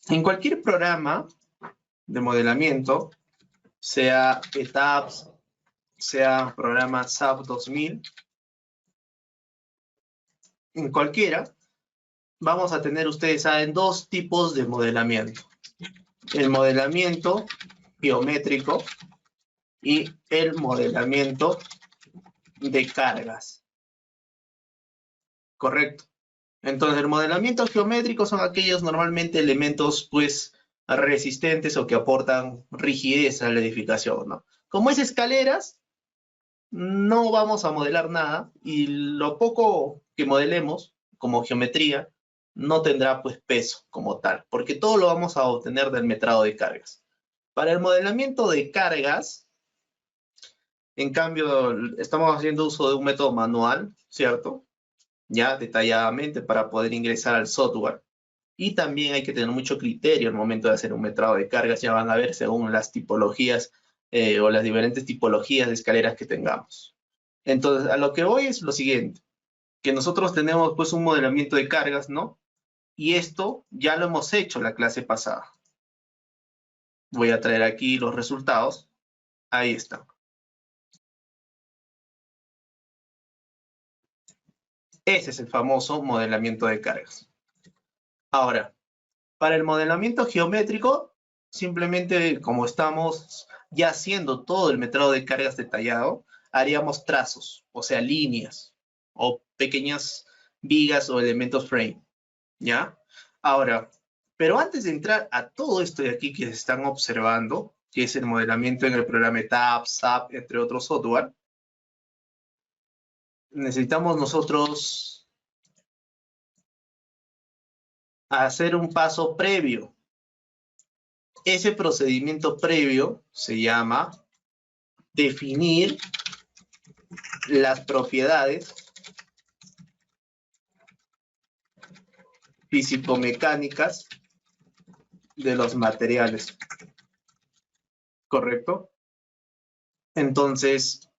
En cualquier programa de modelamiento, sea ETABS, sea programa SAP 2000, en cualquiera, vamos a tener, ustedes saben, dos tipos de modelamiento. El modelamiento geométrico y el modelamiento de cargas. Correcto. Entonces, el modelamiento geométrico son aquellos normalmente elementos, pues, resistentes o que aportan rigidez a la edificación, ¿no? Como es escaleras, no vamos a modelar nada y lo poco que modelemos como geometría no tendrá, pues, peso como tal, porque todo lo vamos a obtener del metrado de cargas. Para el modelamiento de cargas, en cambio, estamos haciendo uso de un método manual, ¿cierto? Ya detalladamente para poder ingresar al software. Y también hay que tener mucho criterio al momento de hacer un metrado de cargas. Ya van a ver según las tipologías o las diferentes tipologías de escaleras que tengamos. Entonces, a lo que voy es lo siguiente, que nosotros tenemos pues un modelamiento de cargas, ¿no? Y esto ya lo hemos hecho la clase pasada. Voy a traer aquí los resultados. Ahí están. Ese es el famoso modelamiento de cargas. Ahora, para el modelamiento geométrico, simplemente como estamos ya haciendo todo el metrado de cargas detallado, haríamos trazos, o sea, líneas o pequeñas vigas o elementos frame, ¿ya? Ahora, pero antes de entrar a todo esto de aquí que se están observando, que es el modelamiento en el programa ETABS, SAP, entre otros software, necesitamos nosotros hacer un paso previo. Ese procedimiento previo se llama definir las propiedades físico-mecánicas de los materiales. ¿Correcto? Entonces,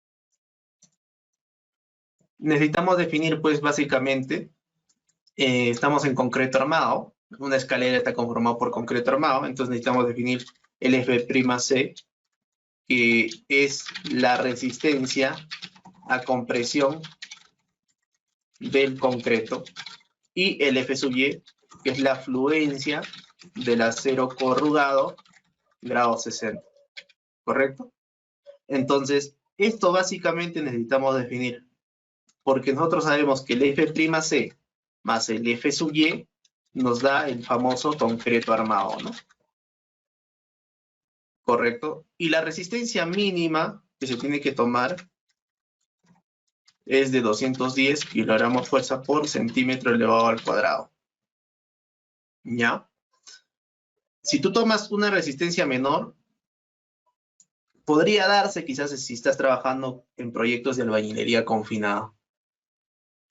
necesitamos definir, pues, básicamente, estamos en concreto armado, una escalera está conformada por concreto armado, entonces necesitamos definir el F'C, que es la resistencia a compresión del concreto, y el F sub Y, que es la fluencia del acero corrugado grado 60. ¿Correcto? Entonces, esto básicamente necesitamos definir, porque nosotros sabemos que el F'C más el F sub Y nos da el famoso concreto armado, ¿no? ¿Correcto? Y la resistencia mínima que se tiene que tomar es de 210 kilogramos fuerza por centímetro elevado al cuadrado. ¿Ya? Si tú tomas una resistencia menor, podría darse quizás si estás trabajando en proyectos de albañilería confinado,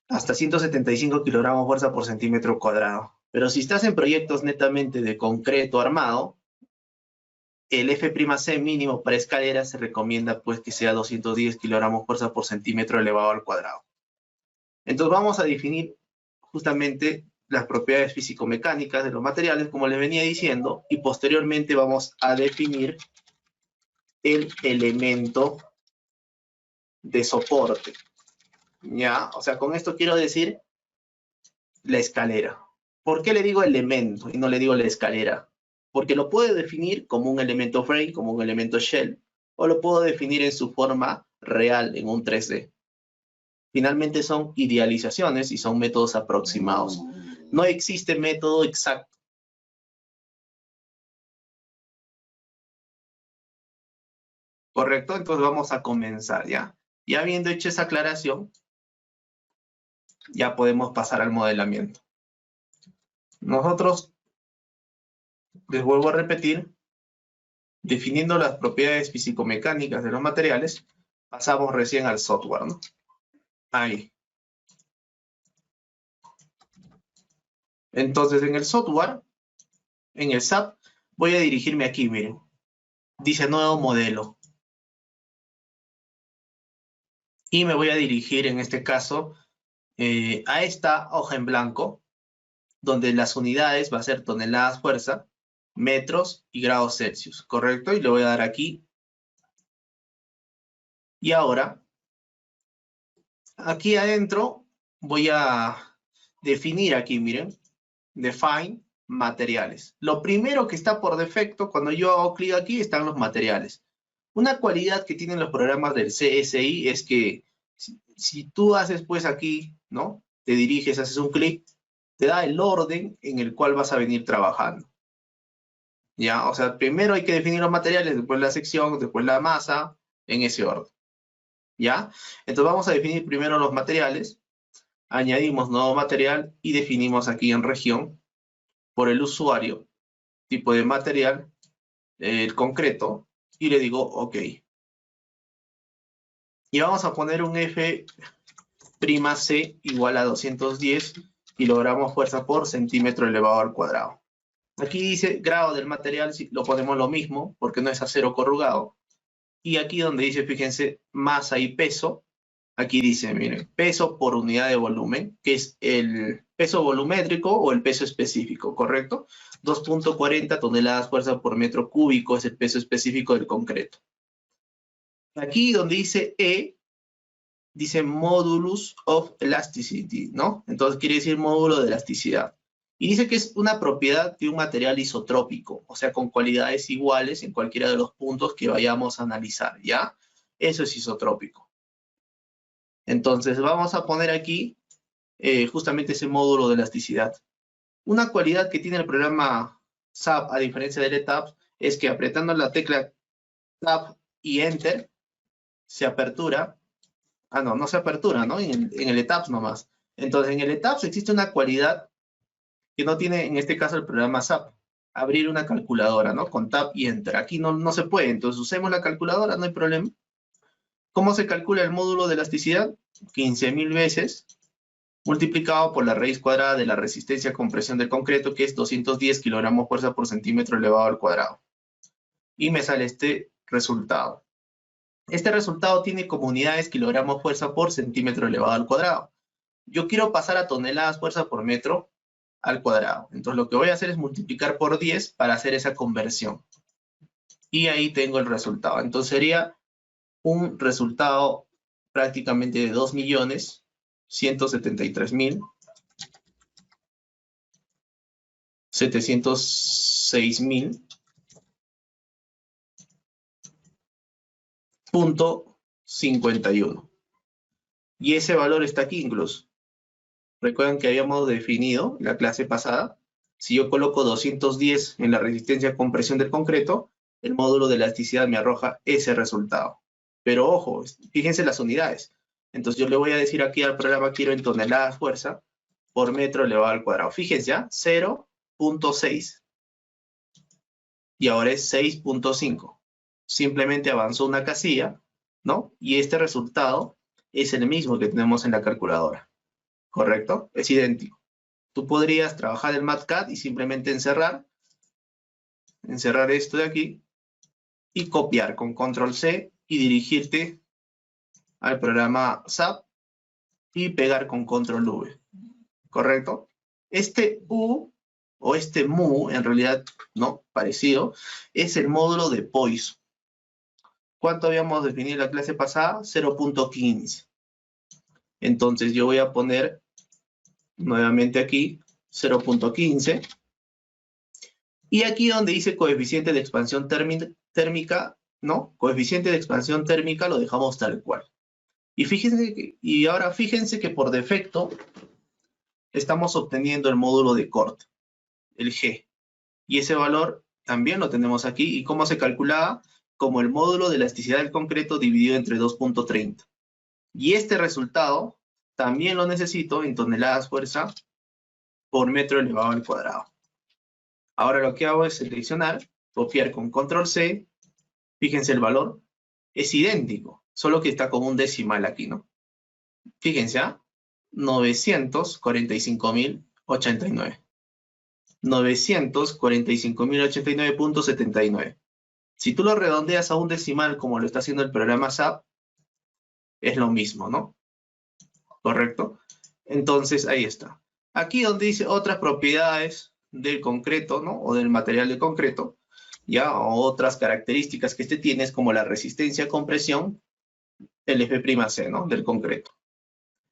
hasta 175 kilogramos fuerza por centímetro cuadrado. Pero si estás en proyectos netamente de concreto armado, el F'C mínimo para escaleras se recomienda pues que sea 210 kilogramos fuerza por centímetro elevado al cuadrado. Entonces vamos a definir justamente las propiedades físico-mecánicas de los materiales, como les venía diciendo, y posteriormente vamos a definir el elemento de soporte. ¿Ya? O sea, con esto quiero decir la escalera. ¿Por qué le digo elemento y no le digo la escalera? Porque lo puedo definir como un elemento frame, como un elemento shell, o lo puedo definir en su forma real, en un 3D. Finalmente son idealizaciones y son métodos aproximados. No existe método exacto. ¿Correcto? Entonces vamos a comenzar ya. Ya habiendo hecho esa aclaración, ya podemos pasar al modelamiento. Nosotros, les vuelvo a repetir, definiendo las propiedades físico-mecánicas de los materiales, pasamos recién al software, ¿no? Ahí. Entonces, en el software, en el SAP, voy a dirigirme aquí, miren. Dice nuevo modelo. Y me voy a dirigir, en este caso, a esta hoja en blanco, donde las unidades va a ser toneladas fuerza metros y grados Celsius, ¿correcto? Y le voy a dar aquí. Y ahora, aquí adentro voy a definir aquí, miren, define materiales. Lo primero que está por defecto, cuando yo hago clic aquí, están los materiales. Una cualidad que tienen los programas del CSI es que si tú haces pues aquí, ¿no? Te diriges, haces un clic, te da el orden en el cual vas a venir trabajando. ¿Ya? O sea, primero hay que definir los materiales, después la sección, después la masa, en ese orden. ¿Ya? Entonces vamos a definir primero los materiales, añadimos nuevo material y definimos aquí en región, por el usuario, tipo de material, el concreto, y le digo OK. Y vamos a poner un F' C igual a 210 kilogramos fuerza por centímetro elevado al cuadrado. Aquí dice grado del material, lo ponemos lo mismo, porque no es acero corrugado. Y aquí donde dice, fíjense, masa y peso, aquí dice, miren, peso por unidad de volumen, que es el peso volumétrico o el peso específico, ¿correcto? 2.40 toneladas fuerza por metro cúbico es el peso específico del concreto. Aquí donde dice E, dice modulus of elasticity, ¿no? Entonces quiere decir módulo de elasticidad. Y dice que es una propiedad de un material isotrópico, o sea, con cualidades iguales en cualquiera de los puntos que vayamos a analizar, ¿ya? Eso es isotrópico. Entonces vamos a poner aquí justamente ese módulo de elasticidad. Una cualidad que tiene el programa SAP, a diferencia del ETABS, es que apretando la tecla Tab y Enter, se apertura. Ah, no, no se apertura, ¿no? En el ETABS nomás. Entonces, en el ETABS existe una cualidad que no tiene, en este caso, el programa SAP. Abrir una calculadora, ¿no? Con Tab y Enter. Aquí no se puede, entonces usemos la calculadora, no hay problema. ¿Cómo se calcula el módulo de elasticidad? 15.000 veces multiplicado por la raíz cuadrada de la resistencia a compresión del concreto, que es 210 kilogramos fuerza por centímetro elevado al cuadrado. Y me sale este resultado. Este resultado tiene como unidades kilogramos fuerza por centímetro elevado al cuadrado. Yo quiero pasar a toneladas fuerza por metro al cuadrado. Entonces lo que voy a hacer es multiplicar por 10 para hacer esa conversión. Y ahí tengo el resultado. Entonces sería un resultado prácticamente de 2.706.706.51. Y ese valor está aquí incluso. Recuerdan que habíamos definido en la clase pasada, si yo coloco 210 en la resistencia a compresión del concreto, el módulo de elasticidad me arroja ese resultado. Pero ojo, fíjense las unidades. Entonces yo le voy a decir aquí al programa, quiero en toneladas fuerza por metro elevado al cuadrado. Fíjense, ¿ya? 0.6. Y ahora es 6.5. Simplemente avanzó una casilla, ¿no? Y este resultado es el mismo que tenemos en la calculadora. ¿Correcto? Es idéntico. Tú podrías trabajar el MATCAD y simplemente encerrar esto de aquí y copiar con control C y dirigirte al programa SAP y pegar con control V. ¿Correcto? Este U o este MU, en realidad, no, parecido, es el módulo de Poisson. ¿Cuánto habíamos definido en la clase pasada? 0.15. Entonces yo voy a poner nuevamente aquí 0.15. Y aquí donde dice coeficiente de expansión térmica, ¿no? Coeficiente de expansión térmica lo dejamos tal cual. Y ahora fíjense que por defecto estamos obteniendo el módulo de corte, el G. Y ese valor también lo tenemos aquí. ¿Y cómo se calculaba? Como el módulo de elasticidad del concreto dividido entre 2.30. Y este resultado también lo necesito en toneladas fuerza por metro elevado al cuadrado. Ahora lo que hago es seleccionar, copiar con control C. Fíjense el valor. Es idéntico, solo que está con un decimal aquí, ¿no? Fíjense, ¿ah? 945.089. 945.089.79. Si tú lo redondeas a un decimal como lo está haciendo el programa SAP, es lo mismo, ¿no? ¿Correcto? Entonces, ahí está. Aquí donde dice otras propiedades, del concreto, ¿no? O del material de concreto, ya, o otras características que este tiene, es como la resistencia a compresión, el F'C, ¿no? Del concreto.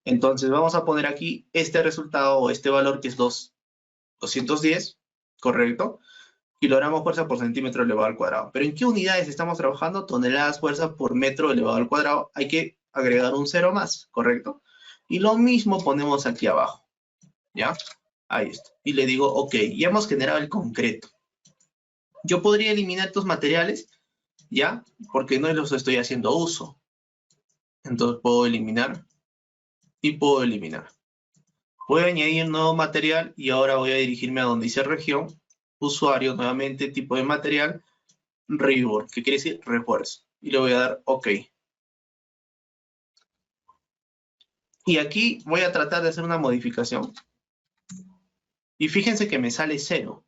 Entonces vamos a poner aquí este resultado o este valor que es 210, ¿correcto? Kilogramos fuerza por centímetro elevado al cuadrado. ¿Pero en qué unidades estamos trabajando? Toneladas fuerza por metro elevado al cuadrado. Hay que agregar un 0 más, ¿correcto? Y lo mismo ponemos aquí abajo, ¿ya? Ahí está. Y le digo, ok, ya hemos generado el concreto. Yo podría eliminar estos materiales, ¿ya? Porque no los estoy haciendo uso. Entonces puedo eliminar y puedo eliminar. Voy a añadir un nuevo material y ahora voy a dirigirme a donde dice región, usuario, nuevamente tipo de material, rigor, que quiere decir refuerzo. Y le voy a dar OK. Y aquí voy a tratar de hacer una modificación. Y fíjense que me sale 0.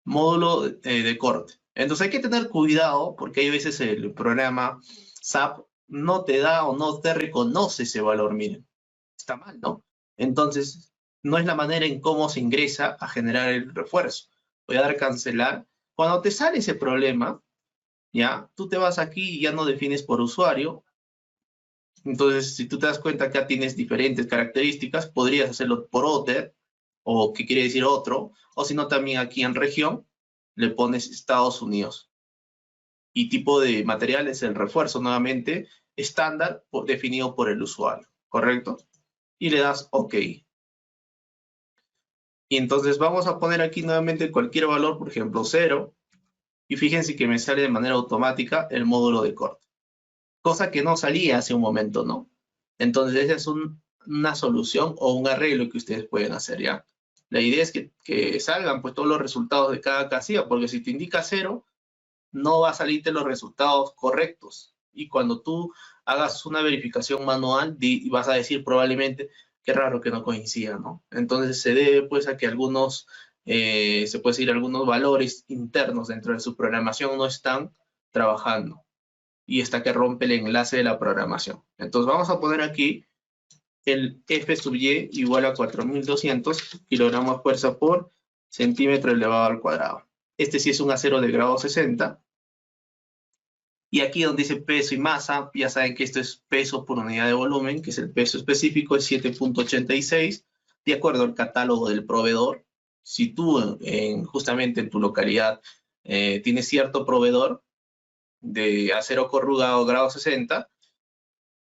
Módulo de corte. Entonces hay que tener cuidado porque hay veces el programa SAP no te da o no te reconoce ese valor, miren. Está mal, ¿no? Entonces, no es la manera en cómo se ingresa a generar el refuerzo. Voy a dar cancelar. Cuando te sale ese problema, ya, tú te vas aquí y ya no defines por usuario. Entonces, si tú te das cuenta que ya tienes diferentes características, podrías hacerlo por other, o que quiere decir otro, o si no, también aquí en región, le pones Estados Unidos. Y tipo de material es el refuerzo, nuevamente, estándar definido por el usuario, ¿correcto? Y le das OK. Y entonces vamos a poner aquí nuevamente cualquier valor, por ejemplo 0, y fíjense que me sale de manera automática el módulo de corte. Cosa que no salía hace un momento, ¿no? Entonces esa es una solución o un arreglo que ustedes pueden hacer, ¿ya? La idea es que salgan pues todos los resultados de cada casilla, porque si te indica 0, no va a salirte los resultados correctos. Y cuando tú hagas una verificación manual, vas a decir probablemente, qué raro que no coincida, ¿no? Entonces se debe pues a que algunos, se puede decir, algunos valores internos dentro de su programación no están trabajando. Y está que rompe el enlace de la programación. Entonces vamos a poner aquí el F sub Y igual a 4200 kilogramos fuerza por centímetro elevado al cuadrado. Este sí es un acero de grado 60. Y aquí donde dice peso y masa, ya saben que esto es peso por unidad de volumen, que es el peso específico, es 7.86, de acuerdo al catálogo del proveedor. Si tú justamente en tu localidad tienes cierto proveedor de acero corrugado grado 60,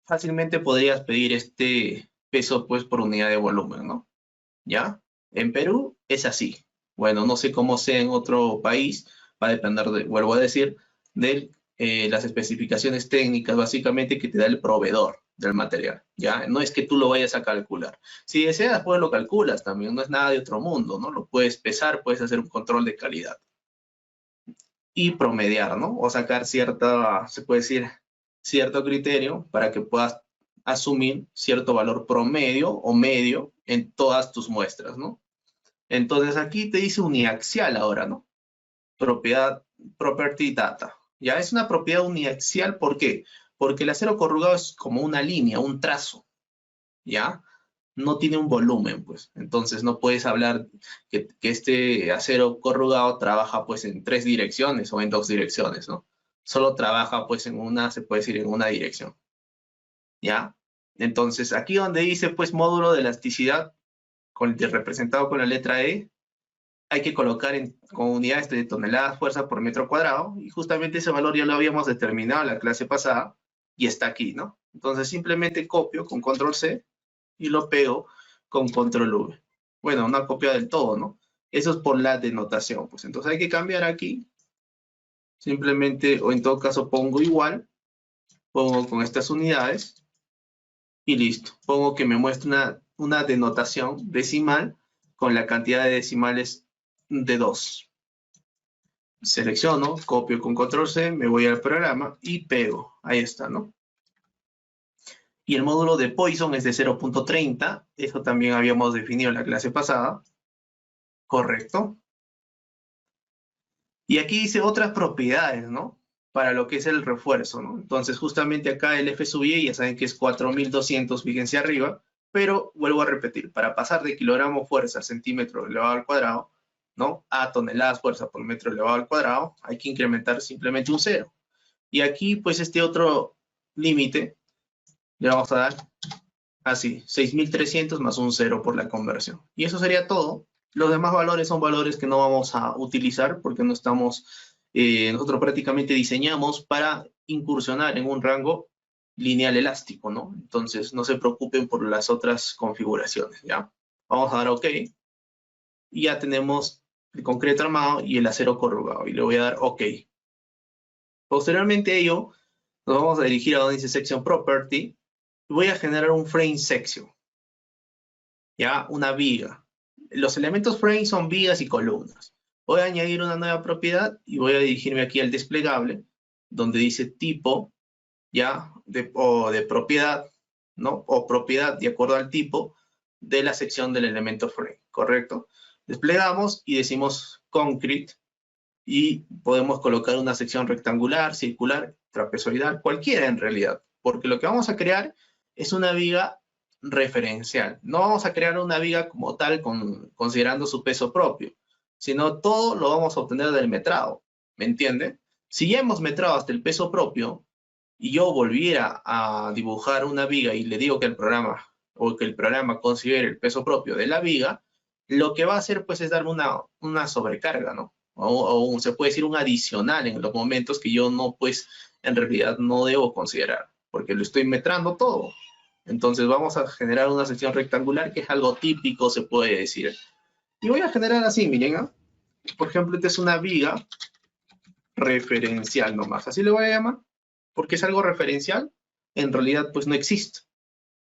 fácilmente podrías pedir este peso pues por unidad de volumen, ¿no? ¿Ya? En Perú es así. Bueno, no sé cómo sea en otro país, va a depender, vuelvo a decir, de las especificaciones técnicas básicamente que te da el proveedor del material, ¿ya? No es que tú lo vayas a calcular. Si deseas, pues lo calculas también, no es nada de otro mundo, ¿no? Lo puedes pesar, puedes hacer un control de calidad. Y promediar, ¿no? O sacar cierta, se puede decir, cierto criterio para que puedas asumir cierto valor promedio o medio en todas tus muestras, ¿no? Entonces aquí te dice uniaxial ahora, ¿no? Propiedad, property data. Ya es una propiedad uniaxial, ¿por qué? Porque el acero corrugado es como una línea, un trazo, ¿ya? No tiene un volumen, pues. Entonces no puedes hablar que este acero corrugado trabaja pues en 3 direcciones o en 2 direcciones, ¿no? Solo trabaja pues en una, se puede decir en una dirección, ¿ya? Entonces aquí donde dice pues módulo de elasticidad, representado con la letra E, hay que colocar con unidades de toneladas fuerza por metro cuadrado, y justamente ese valor ya lo habíamos determinado en la clase pasada, y está aquí, ¿no? Entonces simplemente copio con control C, y lo pego con control V. Bueno, una copia del todo, ¿no? Eso es por la denotación, pues entonces hay que cambiar aquí, simplemente, o en todo caso pongo igual, pongo con estas unidades, y listo. Pongo que me muestre una denotación decimal con la cantidad de decimales de 2. Selecciono, copio con control C, me voy al programa y pego. Ahí está, ¿no? Y el módulo de Poisson es de 0.30. Eso también habíamos definido en la clase pasada. Correcto. Y aquí dice otras propiedades, ¿no? Para lo que es el refuerzo, ¿no? Entonces, justamente acá el F sub Y, ya saben que es 4200, fíjense arriba, Pero vuelvo a repetir, para pasar de kilogramo fuerza a centímetro elevado al cuadrado, ¿no? A toneladas fuerza por metro elevado al cuadrado, hay que incrementar simplemente un 0. Y aquí, pues, este otro límite le vamos a dar así, 6.300 más un 0 por la conversión. Y eso sería todo. Los demás valores son valores que no vamos a utilizar porque no estamos, nosotros prácticamente diseñamos para incursionar en un rango lineal elástico, ¿no? Entonces, no se preocupen por las otras configuraciones, ¿ya? Vamos a dar OK. Y ya tenemos el concreto armado y el acero corrugado. Y le voy a dar OK. Posteriormente a ello, nos vamos a dirigir a donde dice Section Property. Y voy a generar un frame section. Ya, una viga. Los elementos frame son vigas y columnas. Voy a añadir una nueva propiedad y voy a dirigirme aquí al desplegable, donde dice tipo, ya, o de propiedad, ¿no? O propiedad de acuerdo al tipo de la sección del elemento frame, ¿correcto? Desplegamos y decimos concrete y podemos colocar una sección rectangular, circular, trapezoidal, cualquiera en realidad, porque lo que vamos a crear es una viga referencial. No vamos a crear una viga como tal considerando su peso propio, sino todo lo vamos a obtener del metrado, ¿me entiende? Si ya hemos metrado hasta el peso propio y yo volviera a dibujar una viga y le digo que el programa considere el peso propio de la viga, lo que va a hacer pues es darme una sobrecarga, ¿no? O se puede decir un adicional en los momentos que yo no, pues, en realidad no debo considerar, porque lo estoy metrando todo. Entonces vamos a generar una sección rectangular que es algo típico, se puede decir. Y voy a generar así, miren, ¿eh? Por ejemplo, esta es una viga referencial nomás, así le voy a llamar, porque es algo referencial, en realidad pues no existe,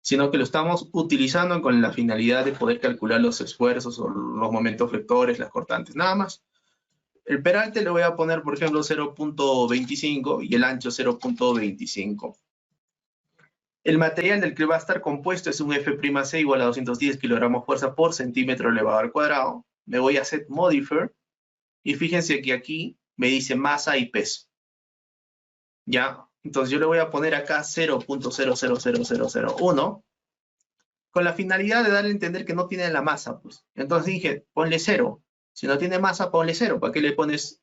sino que lo estamos utilizando con la finalidad de poder calcular los esfuerzos o los momentos flectores, las cortantes, nada más. El peralte le voy a poner, por ejemplo, 0.25 y el ancho 0.25. El material del que va a estar compuesto es un F'C igual a 210 kilogramos fuerza por centímetro elevado al cuadrado. Me voy a set modifier y fíjense que aquí me dice masa y peso. ¿Ya? Entonces yo le voy a poner acá 0.000001 con la finalidad de darle a entender que no tiene la masa, pues. Entonces dije, ponle 0. Si no tiene masa, ponle 0. ¿Para qué le pones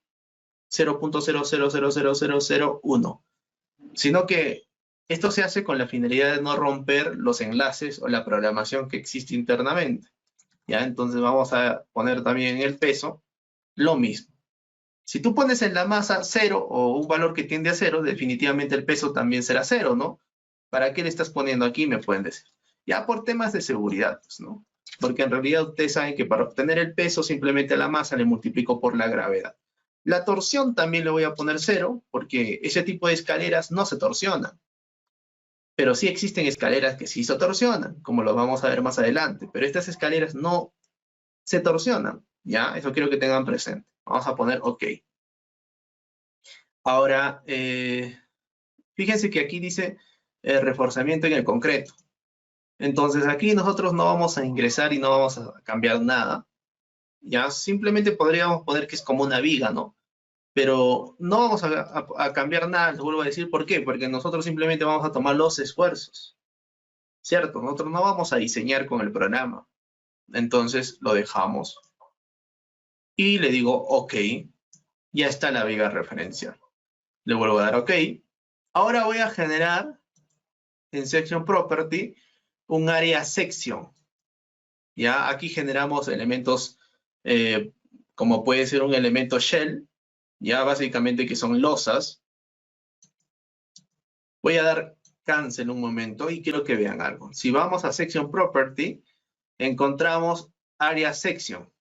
0.000001? Sino que esto se hace con la finalidad de no romper los enlaces o la programación que existe internamente. ¿Ya? Entonces vamos a poner también en el peso lo mismo. Si tú pones en la masa 0 o un valor que tiende a 0, definitivamente el peso también será 0, ¿no? ¿Para qué le estás poniendo aquí? Me pueden decir. Ya por temas de seguridad, pues, ¿no? Porque en realidad ustedes saben que para obtener el peso simplemente a la masa le multiplico por la gravedad. La torsión también le voy a poner 0 porque ese tipo de escaleras no se torsionan. Pero sí existen escaleras que sí se torsionan, como lo vamos a ver más adelante. Pero estas escaleras no se torsionan, ¿ya? Eso quiero que tengan presente. Vamos a poner OK. Ahora, fíjense que aquí dice reforzamiento en el concreto. Entonces aquí nosotros no vamos a ingresar y no vamos a cambiar nada. Ya simplemente podríamos poner que es como una viga, ¿no? Pero no vamos a cambiar nada, les vuelvo a decir por qué. Porque nosotros simplemente vamos a tomar los esfuerzos. ¿Cierto? Nosotros no vamos a diseñar con el programa. Entonces lo dejamos. Y le digo OK. Ya está la viga referencial. Le vuelvo a dar OK. Ahora voy a generar en Section Property un área sección. Ya aquí generamos elementos como puede ser un elemento shell, ya básicamente que son losas. Voy a dar cancel un momento y quiero que vean algo. Si vamos a Section Property, encontramos área sección.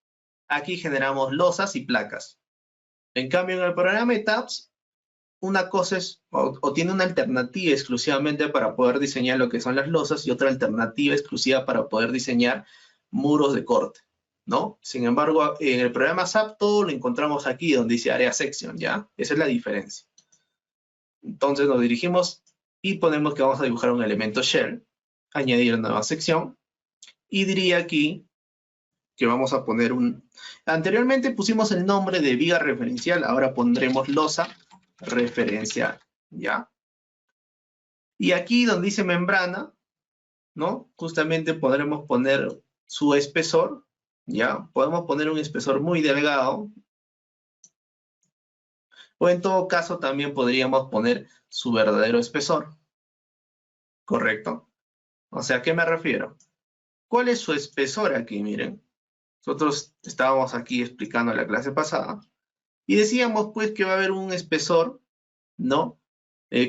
Aquí generamos losas y placas. En cambio, en el programa de tabs, una cosa es, o tiene una alternativa exclusivamente para poder diseñar lo que son las losas y otra alternativa exclusiva para poder diseñar muros de corte, ¿no? Sin embargo, en el programa SAP todo lo encontramos aquí donde dice área sección, ¿ya? Esa es la diferencia. Entonces nos dirigimos y ponemos que vamos a dibujar un elemento shell, añadir nueva sección, y diría aquí que vamos a poner anteriormente pusimos el nombre de viga referencial, ahora pondremos losa referencial, ¿ya? Y aquí donde dice membrana, ¿no? Justamente podremos poner su espesor, ¿ya? Podemos poner un espesor muy delgado, o en todo caso también podríamos poner su verdadero espesor, ¿correcto? O sea, ¿a qué me refiero? ¿Cuál es su espesor aquí? Miren, nosotros estábamos aquí explicando la clase pasada y decíamos pues que va a haber un espesor, ¿no?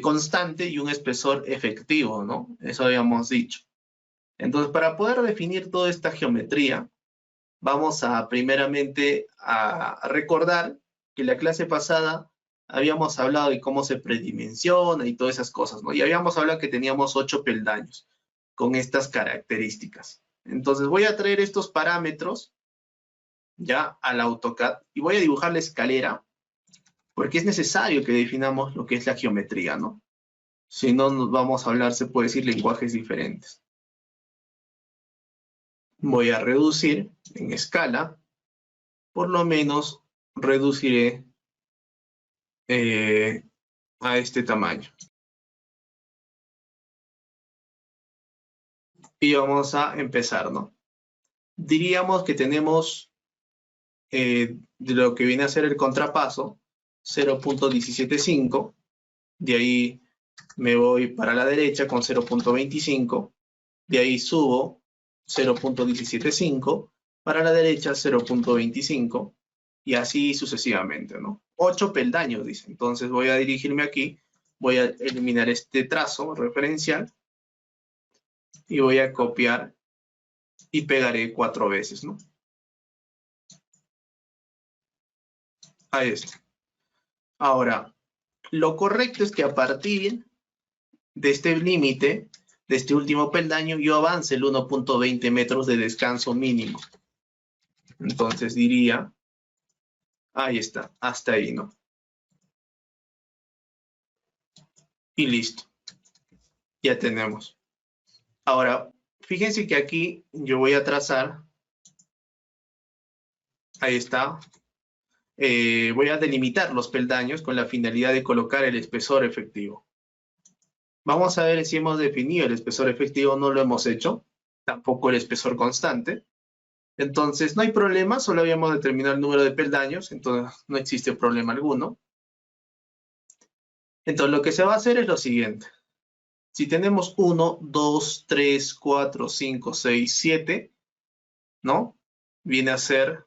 Constante y un espesor efectivo, ¿no? Eso habíamos dicho. Entonces, para poder definir toda esta geometría, vamos a primeramente a recordar que la clase pasada habíamos hablado de cómo se predimensiona y todas esas cosas, ¿no? Y habíamos hablado que teníamos 8 peldaños con estas características. Entonces voy a traer estos parámetros ya al AutoCAD y voy a dibujar la escalera porque es necesario que definamos lo que es la geometría, ¿no? Si no, nos vamos a hablar, se puede decir, lenguajes diferentes. Voy a reducir en escala, por lo menos reduciré a este tamaño. Y vamos a empezar, ¿no? Diríamos que tenemos de lo que viene a ser el contrapaso, 0.175. De ahí me voy para la derecha con 0.25. De ahí subo 0.175. Para la derecha 0.25. Y así sucesivamente, ¿no? 8 peldaños, dice. Entonces voy a dirigirme aquí. Voy a eliminar este trazo referencial. Y voy a copiar y pegaré 4 veces, ¿no? Ahí está. Ahora, lo correcto es que a partir de este límite, de este último peldaño, yo avance el 1.20 metros de descanso mínimo. Entonces diría, ahí está, hasta ahí, ¿no? Y listo. Ya tenemos. Ahora, fíjense que aquí yo voy a trazar, ahí está, voy a delimitar los peldaños con la finalidad de colocar el espesor efectivo. Vamos a ver si hemos definido el espesor efectivo, no lo hemos hecho, tampoco el espesor constante. Entonces, no hay problema, solo habíamos determinado el número de peldaños, entonces no existe problema alguno. Entonces, lo que se va a hacer es lo siguiente. Si tenemos 1, 2, 3, 4, 5, 6, 7, ¿no? Viene a ser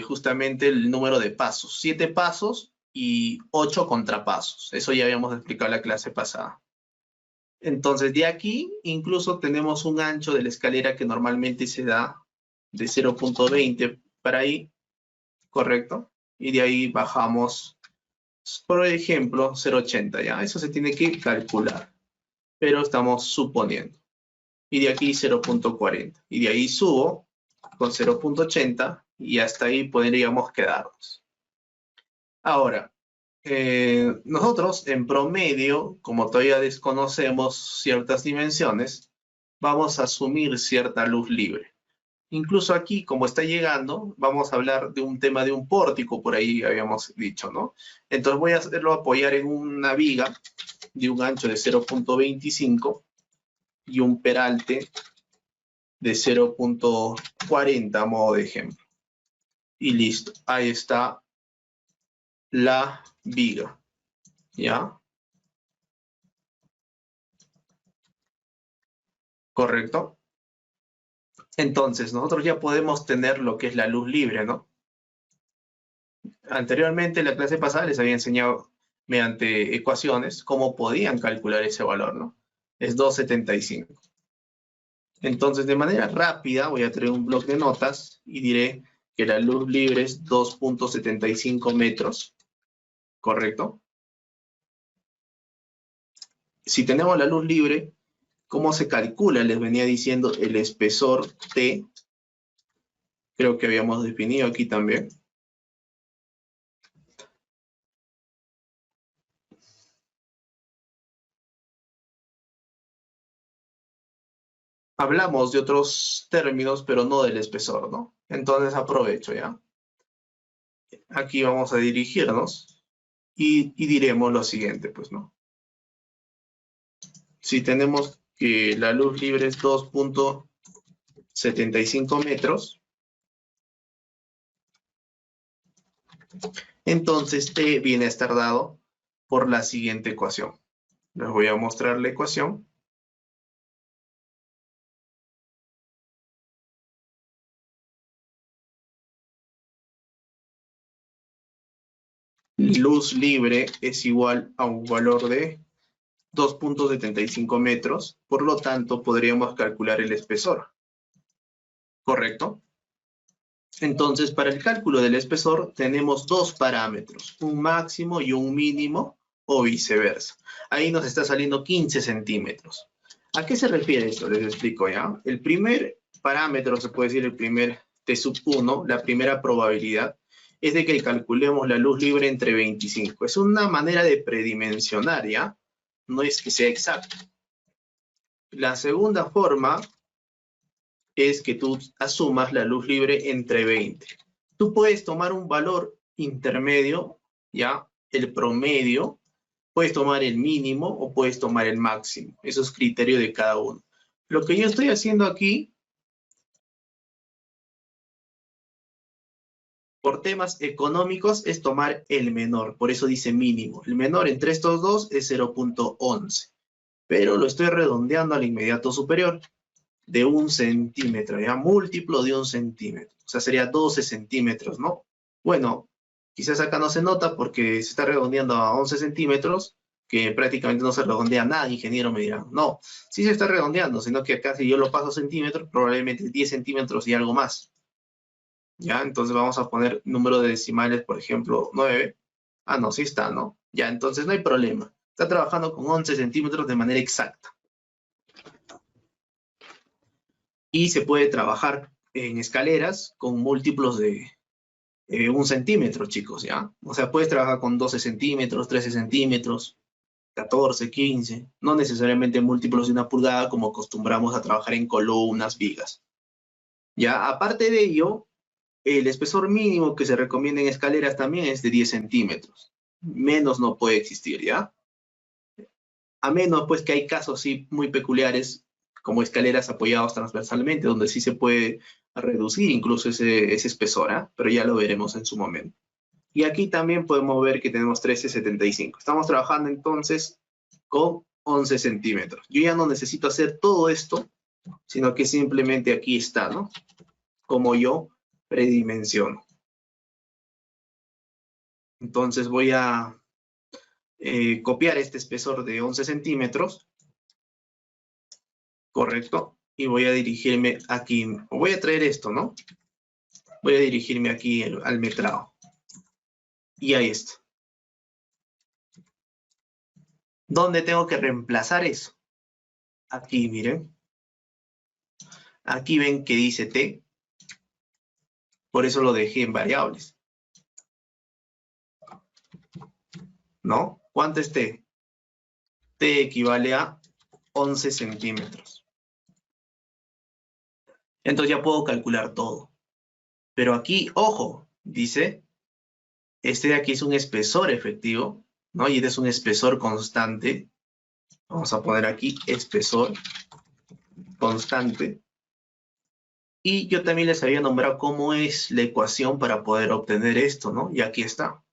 justamente el número de pasos. 7 pasos y 8 contrapasos. Eso ya habíamos explicado en la clase pasada. Entonces, de aquí incluso tenemos un ancho de la escalera que normalmente se da de 0.20 para ahí, ¿correcto? Y de ahí bajamos, por ejemplo, 0.80, ¿ya? Eso se tiene que calcular, pero estamos suponiendo. Y de aquí 0.40. Y de ahí subo con 0.80 y hasta ahí podríamos quedarnos. Ahora, nosotros en promedio, como todavía desconocemos ciertas dimensiones, vamos a asumir cierta luz libre. Incluso aquí, como está llegando, vamos a hablar de un tema de un pórtico, por ahí habíamos dicho, ¿no? Entonces voy a hacerlo apoyar en una viga de un ancho de 0.25 y un peralte de 0.40 a modo de ejemplo. Y listo, ahí está la viga, ¿ya? ¿Correcto? Entonces, nosotros ya podemos tener lo que es la luz libre, ¿no? Anteriormente, en la clase pasada les había enseñado mediante ecuaciones cómo podían calcular ese valor, ¿no? Es 2.75. Entonces, de manera rápida, voy a traer un bloc de notas y diré que la luz libre es 2.75 metros, ¿correcto? Si tenemos la luz libre, ¿cómo se calcula? Les venía diciendo el espesor T, creo que habíamos definido aquí también. Hablamos de otros términos, pero no del espesor, ¿no? Entonces aprovecho, ¿ya? Aquí vamos a dirigirnos y diremos lo siguiente, pues, ¿no? Si tenemos que la luz libre es 2.75 metros. Entonces T viene a estar dado por la siguiente ecuación. Les voy a mostrar la ecuación. Luz libre es igual a un valor de 2.75 metros, por lo tanto podríamos calcular el espesor. ¿Correcto? Entonces, para el cálculo del espesor tenemos dos parámetros, un máximo y un mínimo, o viceversa. Ahí nos está saliendo 15 centímetros. ¿A qué se refiere esto? Les explico ya. El primer parámetro, se puede decir el primer T sub 1, la primera probabilidad, es de que calculemos la luz libre entre 25. Es una manera de predimensionar, ¿ya? No es que sea exacto. La segunda forma es que tú asumas la luz libre entre 20. Tú puedes tomar un valor intermedio, ¿ya? El promedio, puedes tomar el mínimo o puedes tomar el máximo. Eso es criterio de cada uno. Lo que yo estoy haciendo aquí, por temas económicos, es tomar el menor. Por eso dice mínimo. El menor entre estos dos es 0.11. Pero lo estoy redondeando al inmediato superior de 1 centímetro, ya múltiplo de 1 centímetro. O sea, sería 12 centímetros, ¿no? Bueno, quizás acá no se nota porque se está redondeando a 11 centímetros, que prácticamente no se redondea nada, ingeniero me dirá. No, sí se está redondeando, sino que acá si yo lo paso a centímetros, probablemente 10 centímetros y algo más. ¿Ya? Entonces vamos a poner número de decimales, por ejemplo, 9. Ah, no, sí está, ¿no? Ya, entonces no hay problema. Está trabajando con 11 centímetros de manera exacta. Y se puede trabajar en escaleras con múltiplos de 1 centímetro, chicos, ¿ya? O sea, puedes trabajar con 12 centímetros, 13 centímetros, 14, 15, no necesariamente múltiplos de 1 pulgada como acostumbramos a trabajar en columnas, vigas. Ya, aparte de ello, el espesor mínimo que se recomienda en escaleras también es de 10 centímetros. Menos no puede existir, ¿ya? A menos, pues, que hay casos sí muy peculiares, como escaleras apoyadas transversalmente, donde sí se puede reducir incluso ese espesor, ¿eh? Pero ya lo veremos en su momento. Y aquí también podemos ver que tenemos 13,75. Estamos trabajando entonces con 11 centímetros. Yo ya no necesito hacer todo esto, sino que simplemente aquí está, ¿no? Como yo predimensiono. Entonces voy a copiar este espesor de 11 centímetros. Correcto. Y voy a dirigirme aquí. Voy a traer esto, ¿no? Voy a dirigirme aquí al metrado. Y ahí está. ¿Dónde tengo que reemplazar eso? Aquí, miren. Aquí ven que dice T. Por eso lo dejé en variables. ¿No? ¿Cuánto es T? T equivale a 11 centímetros. Entonces ya puedo calcular todo. Pero aquí, ojo, dice, este de aquí es un espesor efectivo, ¿no? Y este es un espesor constante. Vamos a poner aquí espesor constante. Y yo también les había nombrado cómo es la ecuación para poder obtener esto, ¿no? Y aquí está.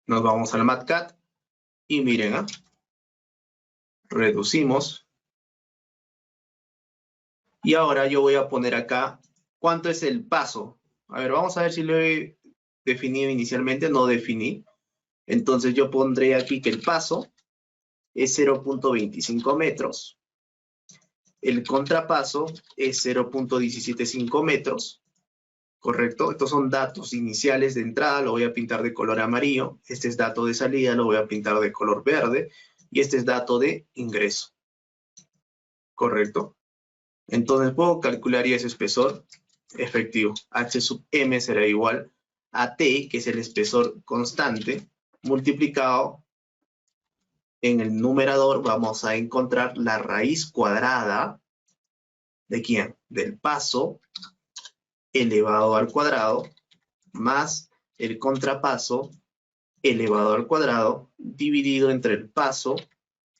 Nos vamos al MATCAD y miren, ¿eh? Reducimos. Y ahora yo voy a poner acá cuánto es el paso. A ver, vamos a ver si lo he definido inicialmente. No definí. Entonces yo pondré aquí que el paso es 0.25 metros. El contrapaso es 0.175 metros. ¿Correcto? Estos son datos iniciales de entrada, lo voy a pintar de color amarillo. Este es dato de salida, lo voy a pintar de color verde. Y este es dato de ingreso. ¿Correcto? Entonces puedo calcular ya ese espesor efectivo. H sub m será igual a T, que es el espesor constante, multiplicado en el numerador. Vamos a encontrar la raíz cuadrada ¿de quién? Del paso elevado al cuadrado más el contrapaso elevado al cuadrado dividido entre el paso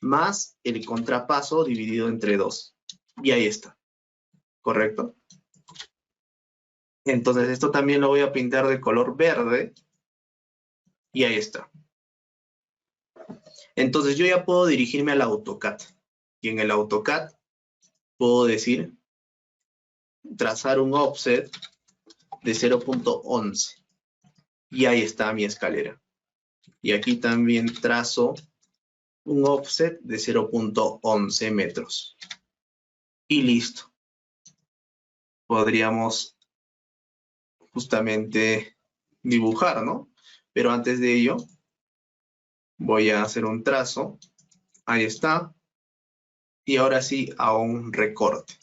más el contrapaso dividido entre 2. Y ahí está. ¿Correcto? Entonces esto también lo voy a pintar de color verde. Y ahí está. Entonces yo ya puedo dirigirme al AutoCAD. Y en el AutoCAD puedo decir trazar un offset de 0.11. Y ahí está mi escalera. Y aquí también trazo un offset de 0.11 metros. Y listo. Podríamos justamente dibujar, ¿no? Pero antes de ello, voy a hacer un trazo. Ahí está. Y ahora sí, a un recorte.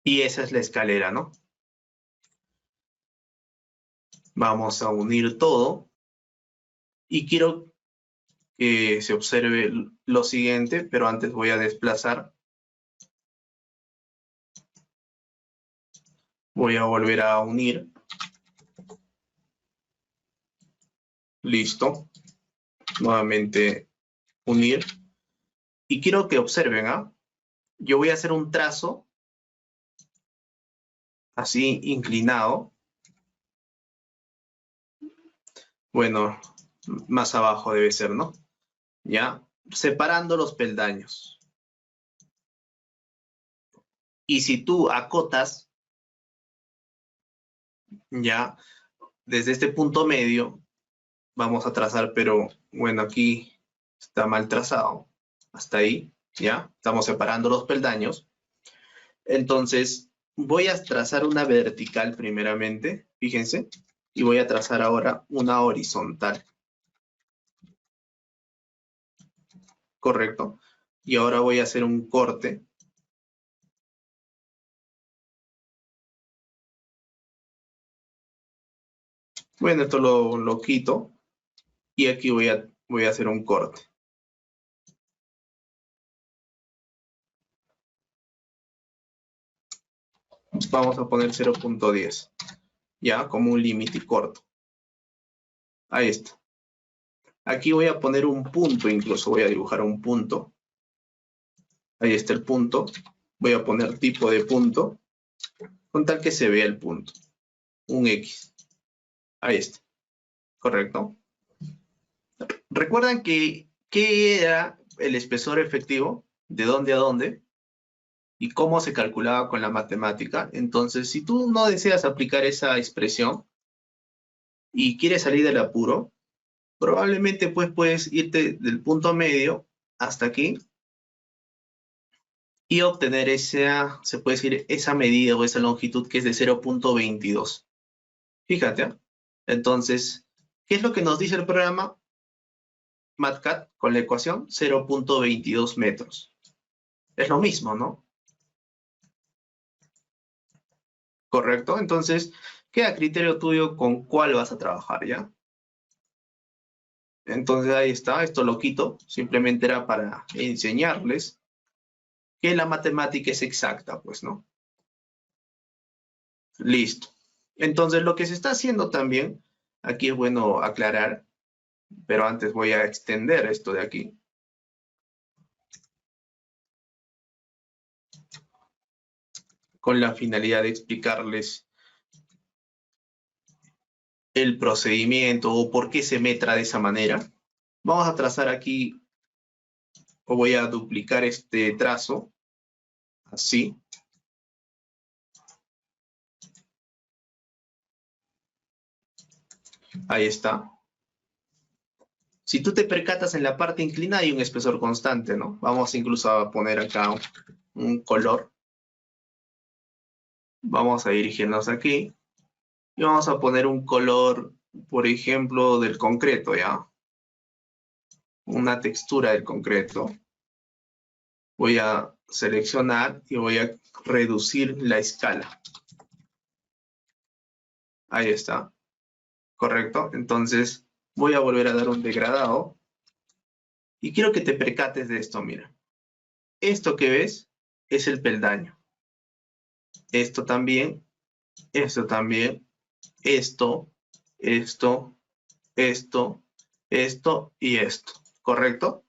Y esa es la escalera, ¿no? Vamos a unir todo. Y quiero que se observe lo siguiente, pero antes voy a desplazar. Voy a volver a unir. Listo. Nuevamente unir. Y quiero que observen, ¿ah? Yo voy a hacer un trazo así inclinado. Bueno, más abajo debe ser, ¿no? Ya, separando los peldaños. Y si tú acotas, ya, desde este punto medio, vamos a trazar, pero bueno, aquí está mal trazado. Hasta ahí, ya, estamos separando los peldaños. Entonces, voy a trazar una vertical primeramente, fíjense, y voy a trazar ahora una horizontal. Correcto. Y ahora voy a hacer un corte. Bueno, esto lo quito. Y aquí voy a hacer un corte. Vamos a poner 0.10. Ya, como un límite corto. Ahí está. Aquí voy a poner un punto, incluso voy a dibujar un punto. Ahí está el punto. Voy a poner tipo de punto, con tal que se vea el punto. Un X. Ahí está. Correcto. ¿Recuerdan qué era el espesor efectivo? ¿De dónde a dónde? ¿Y cómo se calculaba con la matemática? Entonces, si tú no deseas aplicar esa expresión y quieres salir del apuro, probablemente pues puedes irte del punto medio hasta aquí y obtener esa, se puede decir, esa medida o esa longitud que es de 0.22. Fíjate, ¿eh? Entonces, ¿qué es lo que nos dice el programa? MATCAD con la ecuación 0.22 metros. Es lo mismo, ¿no? ¿Correcto? Entonces, queda a criterio tuyo con cuál vas a trabajar, ¿ya? Entonces ahí está, esto lo quito, simplemente era para enseñarles que la matemática es exacta, pues, ¿no? Listo. Entonces lo que se está haciendo también, aquí es bueno aclarar, pero antes voy a extender esto de aquí. Con la finalidad de explicarles el procedimiento o por qué se metra de esa manera. Vamos a trazar aquí, o voy a duplicar este trazo, así. Ahí está. Si tú te percatas en la parte inclinada hay un espesor constante, ¿no? Vamos incluso a poner acá un color. Vamos a dirigirnos aquí. Y vamos a poner un color, por ejemplo, del concreto, ¿ya? Una textura del concreto. Voy a seleccionar y voy a reducir la escala. Ahí está. Correcto. Entonces voy a volver a dar un degradado. Y quiero que te percates de esto, mira. Esto que ves es el peldaño. Esto también, esto también, esto esto, esto, esto y esto, ¿correcto?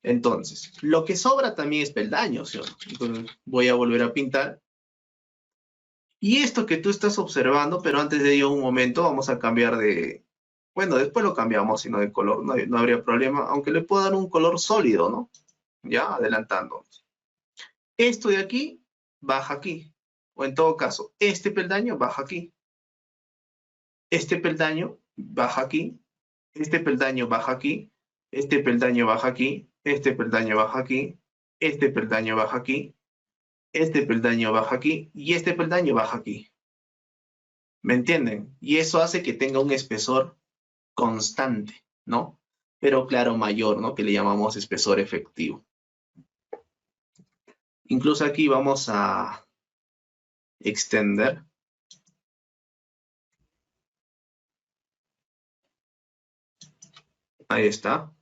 Entonces, lo que sobra también es peldaño, ¿sí o no? Entonces, voy a volver a pintar. Y esto que tú estás observando, pero antes de ello un momento, vamos a cambiar de... Bueno, después lo cambiamos, sino de color, no habría problema, aunque le puedo dar un color sólido, ¿no? Ya, adelantándonos. Esto de aquí, baja aquí. O en todo caso, este peldaño baja aquí. Este peldaño baja aquí. Este peldaño baja aquí. Este peldaño baja aquí. Este peldaño baja aquí. Este peldaño baja aquí. Este peldaño baja aquí. Y este peldaño baja aquí. ¿Me entienden? Y eso hace que tenga un espesor constante, ¿no? Pero claro, mayor, ¿no? Que le llamamos espesor efectivo. Incluso aquí vamos a extender. Ahí está.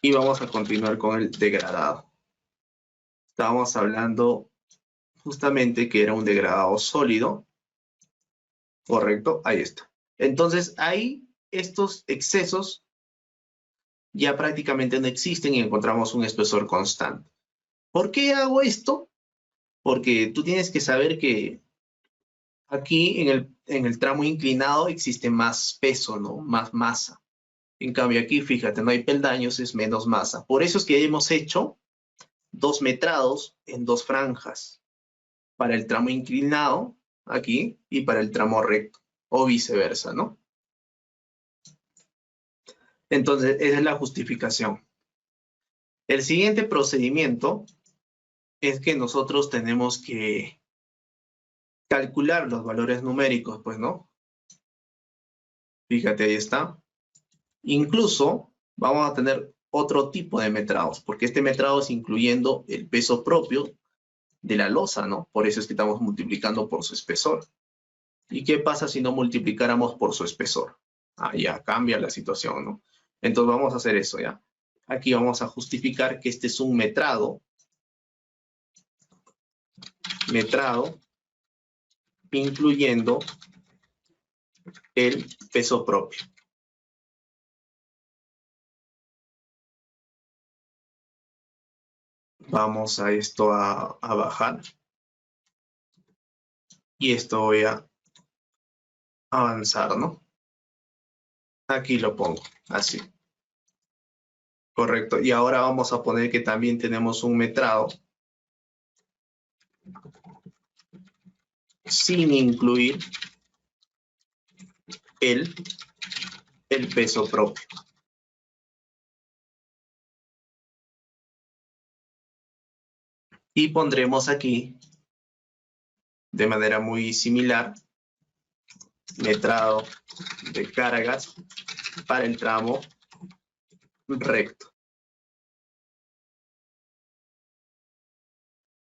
Y vamos a continuar con el degradado. Estábamos hablando justamente que era un degradado sólido. Correcto, ahí está. Entonces ahí estos excesos ya prácticamente no existen y encontramos un espesor constante. ¿Por qué hago esto? Porque tú tienes que saber que aquí en el tramo inclinado existe más peso, ¿no? Más masa. En cambio aquí, fíjate, no hay peldaños, es menos masa. Por eso es que hemos hecho 2 metrados en 2 franjas. Para el tramo inclinado, aquí, y para el tramo recto, o viceversa, ¿no? Entonces, esa es la justificación. El siguiente procedimiento es que nosotros tenemos que calcular los valores numéricos, pues, ¿no? Fíjate, ahí está. Incluso vamos a tener otro tipo de metrados, porque este metrado es incluyendo el peso propio de la losa, ¿no? Por eso es que estamos multiplicando por su espesor. ¿Y qué pasa si no multiplicáramos por su espesor? Ah, ya cambia la situación, ¿no? Entonces vamos a hacer eso, ¿ya? Aquí vamos a justificar que este es un metrado, incluyendo el peso propio. Vamos a esto a bajar. Y esto voy a avanzar, ¿no? Aquí lo pongo, así. Correcto. Y ahora vamos a poner que también tenemos un metrado sin incluir el peso propio. Y pondremos aquí, de manera muy similar, metrado de cargas para el tramo recto.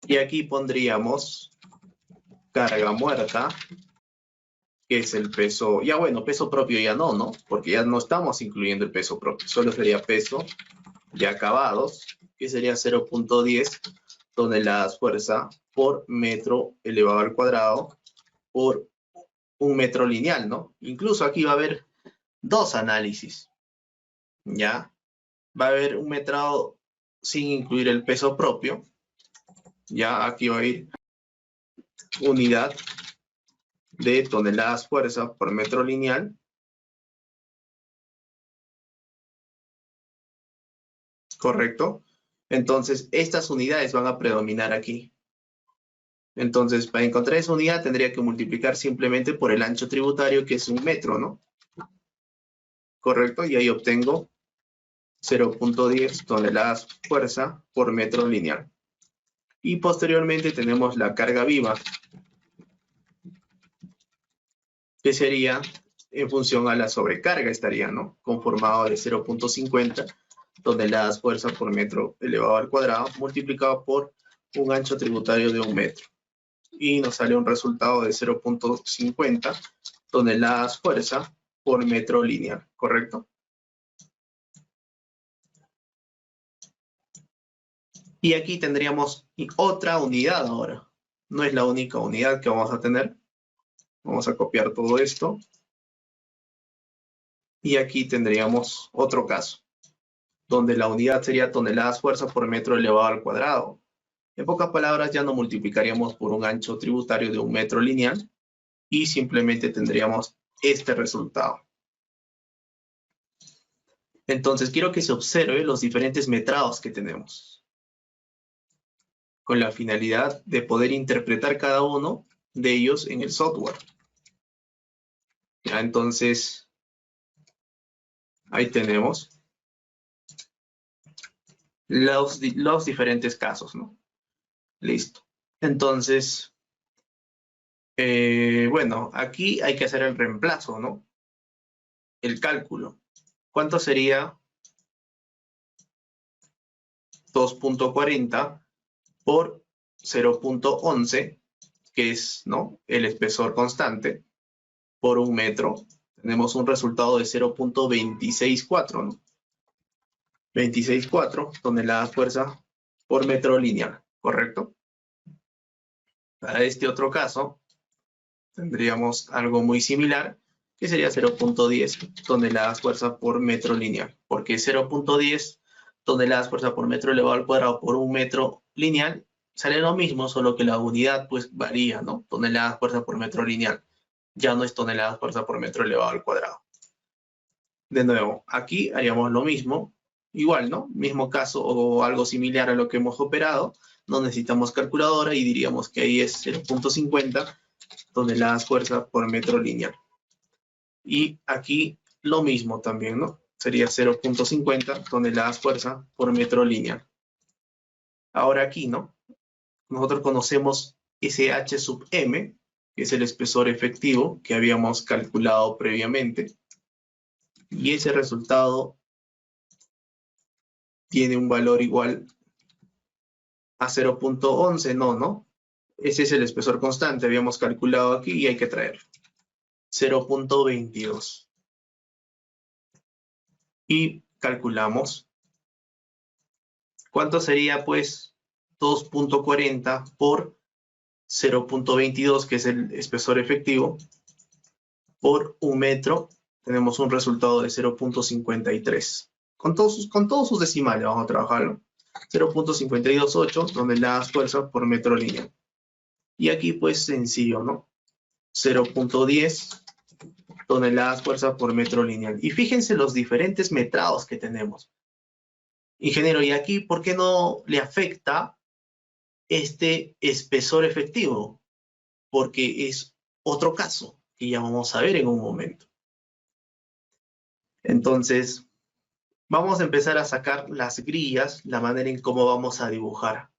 Y aquí pondríamos carga muerta, que es el peso, ya bueno, peso propio ya no, ¿no? Porque ya no estamos incluyendo el peso propio, solo sería peso de acabados, que sería 0.10 toneladas fuerza por metro elevado al cuadrado por un metro lineal, ¿no? Incluso aquí va a haber 2 análisis, ¿ya? Va a haber un metrado sin incluir el peso propio, ya aquí va a ir unidad de toneladas fuerza por metro lineal. ¿Correcto? Entonces, estas unidades van a predominar aquí. Entonces, para encontrar esa unidad tendría que multiplicar simplemente por el ancho tributario, que es 1 metro, ¿no? Correcto, y ahí obtengo 0.10 toneladas fuerza por metro lineal. Y posteriormente tenemos la carga viva, que sería en función a la sobrecarga, estaría, ¿no? Conformado de 0.50 toneladas fuerza por metro elevado al cuadrado, multiplicado por un ancho tributario de 1 metro. Y nos sale un resultado de 0.50 toneladas fuerza por metro lineal, ¿correcto? Y aquí tendríamos otra unidad ahora. No es la única unidad que vamos a tener, Vamos a copiar todo esto. Y aquí tendríamos otro caso, donde la unidad sería toneladas fuerza por metro elevado al cuadrado. En pocas palabras, ya no multiplicaríamos por un ancho tributario de 1 metro lineal y simplemente tendríamos este resultado. Entonces, quiero que se observe los diferentes metrados que tenemos, con la finalidad de poder interpretar cada uno de ellos en el software. Ya, entonces, ahí tenemos los diferentes casos, ¿no? Listo. Entonces, bueno, aquí hay que hacer el reemplazo, ¿no? El cálculo. ¿Cuánto sería 2.40 por 0.11, que es, ¿no?, el espesor constante, por 1 metro? Tenemos un resultado de 0.264, ¿no? 26,4 toneladas fuerza por metro lineal, ¿correcto? Para este otro caso, tendríamos algo muy similar, que sería 0.10 toneladas fuerza por metro lineal, porque 0.10 toneladas fuerza por metro elevado al cuadrado por 1 metro lineal sale lo mismo, solo que la unidad pues varía, ¿no? Toneladas fuerza por metro lineal, ya no es toneladas fuerza por metro elevado al cuadrado. De nuevo, aquí haríamos lo mismo, igual, ¿no? Mismo caso o algo similar a lo que hemos operado, no necesitamos calculadora y diríamos que ahí es 0.50 toneladas fuerza por metro lineal. Y aquí lo mismo también, ¿no? Sería 0.50 toneladas fuerza por metro lineal. Ahora aquí, ¿no? Nosotros conocemos ese H sub m, que es el espesor efectivo que habíamos calculado previamente. Y ese resultado tiene un valor igual a 0.11, ¿no? Ese es el espesor constante, habíamos calculado aquí y hay que traerlo. 0.22. Y calculamos. ¿Cuánto sería, pues, 2.40 por 0.22, que es el espesor efectivo, por 1 metro? Tenemos un resultado de 0.53. Con todos sus decimales vamos a trabajarlo. 0.528 toneladas fuerza por metro lineal. Y aquí, pues, sencillo, ¿no? 0.10 toneladas fuerza por metro lineal. Y fíjense los diferentes metrados que tenemos. Ingeniero, ¿y aquí por qué no le afecta este espesor efectivo? Porque es otro caso que ya vamos a ver en un momento. Entonces, vamos a empezar a sacar las grillas, la manera en cómo vamos a dibujar.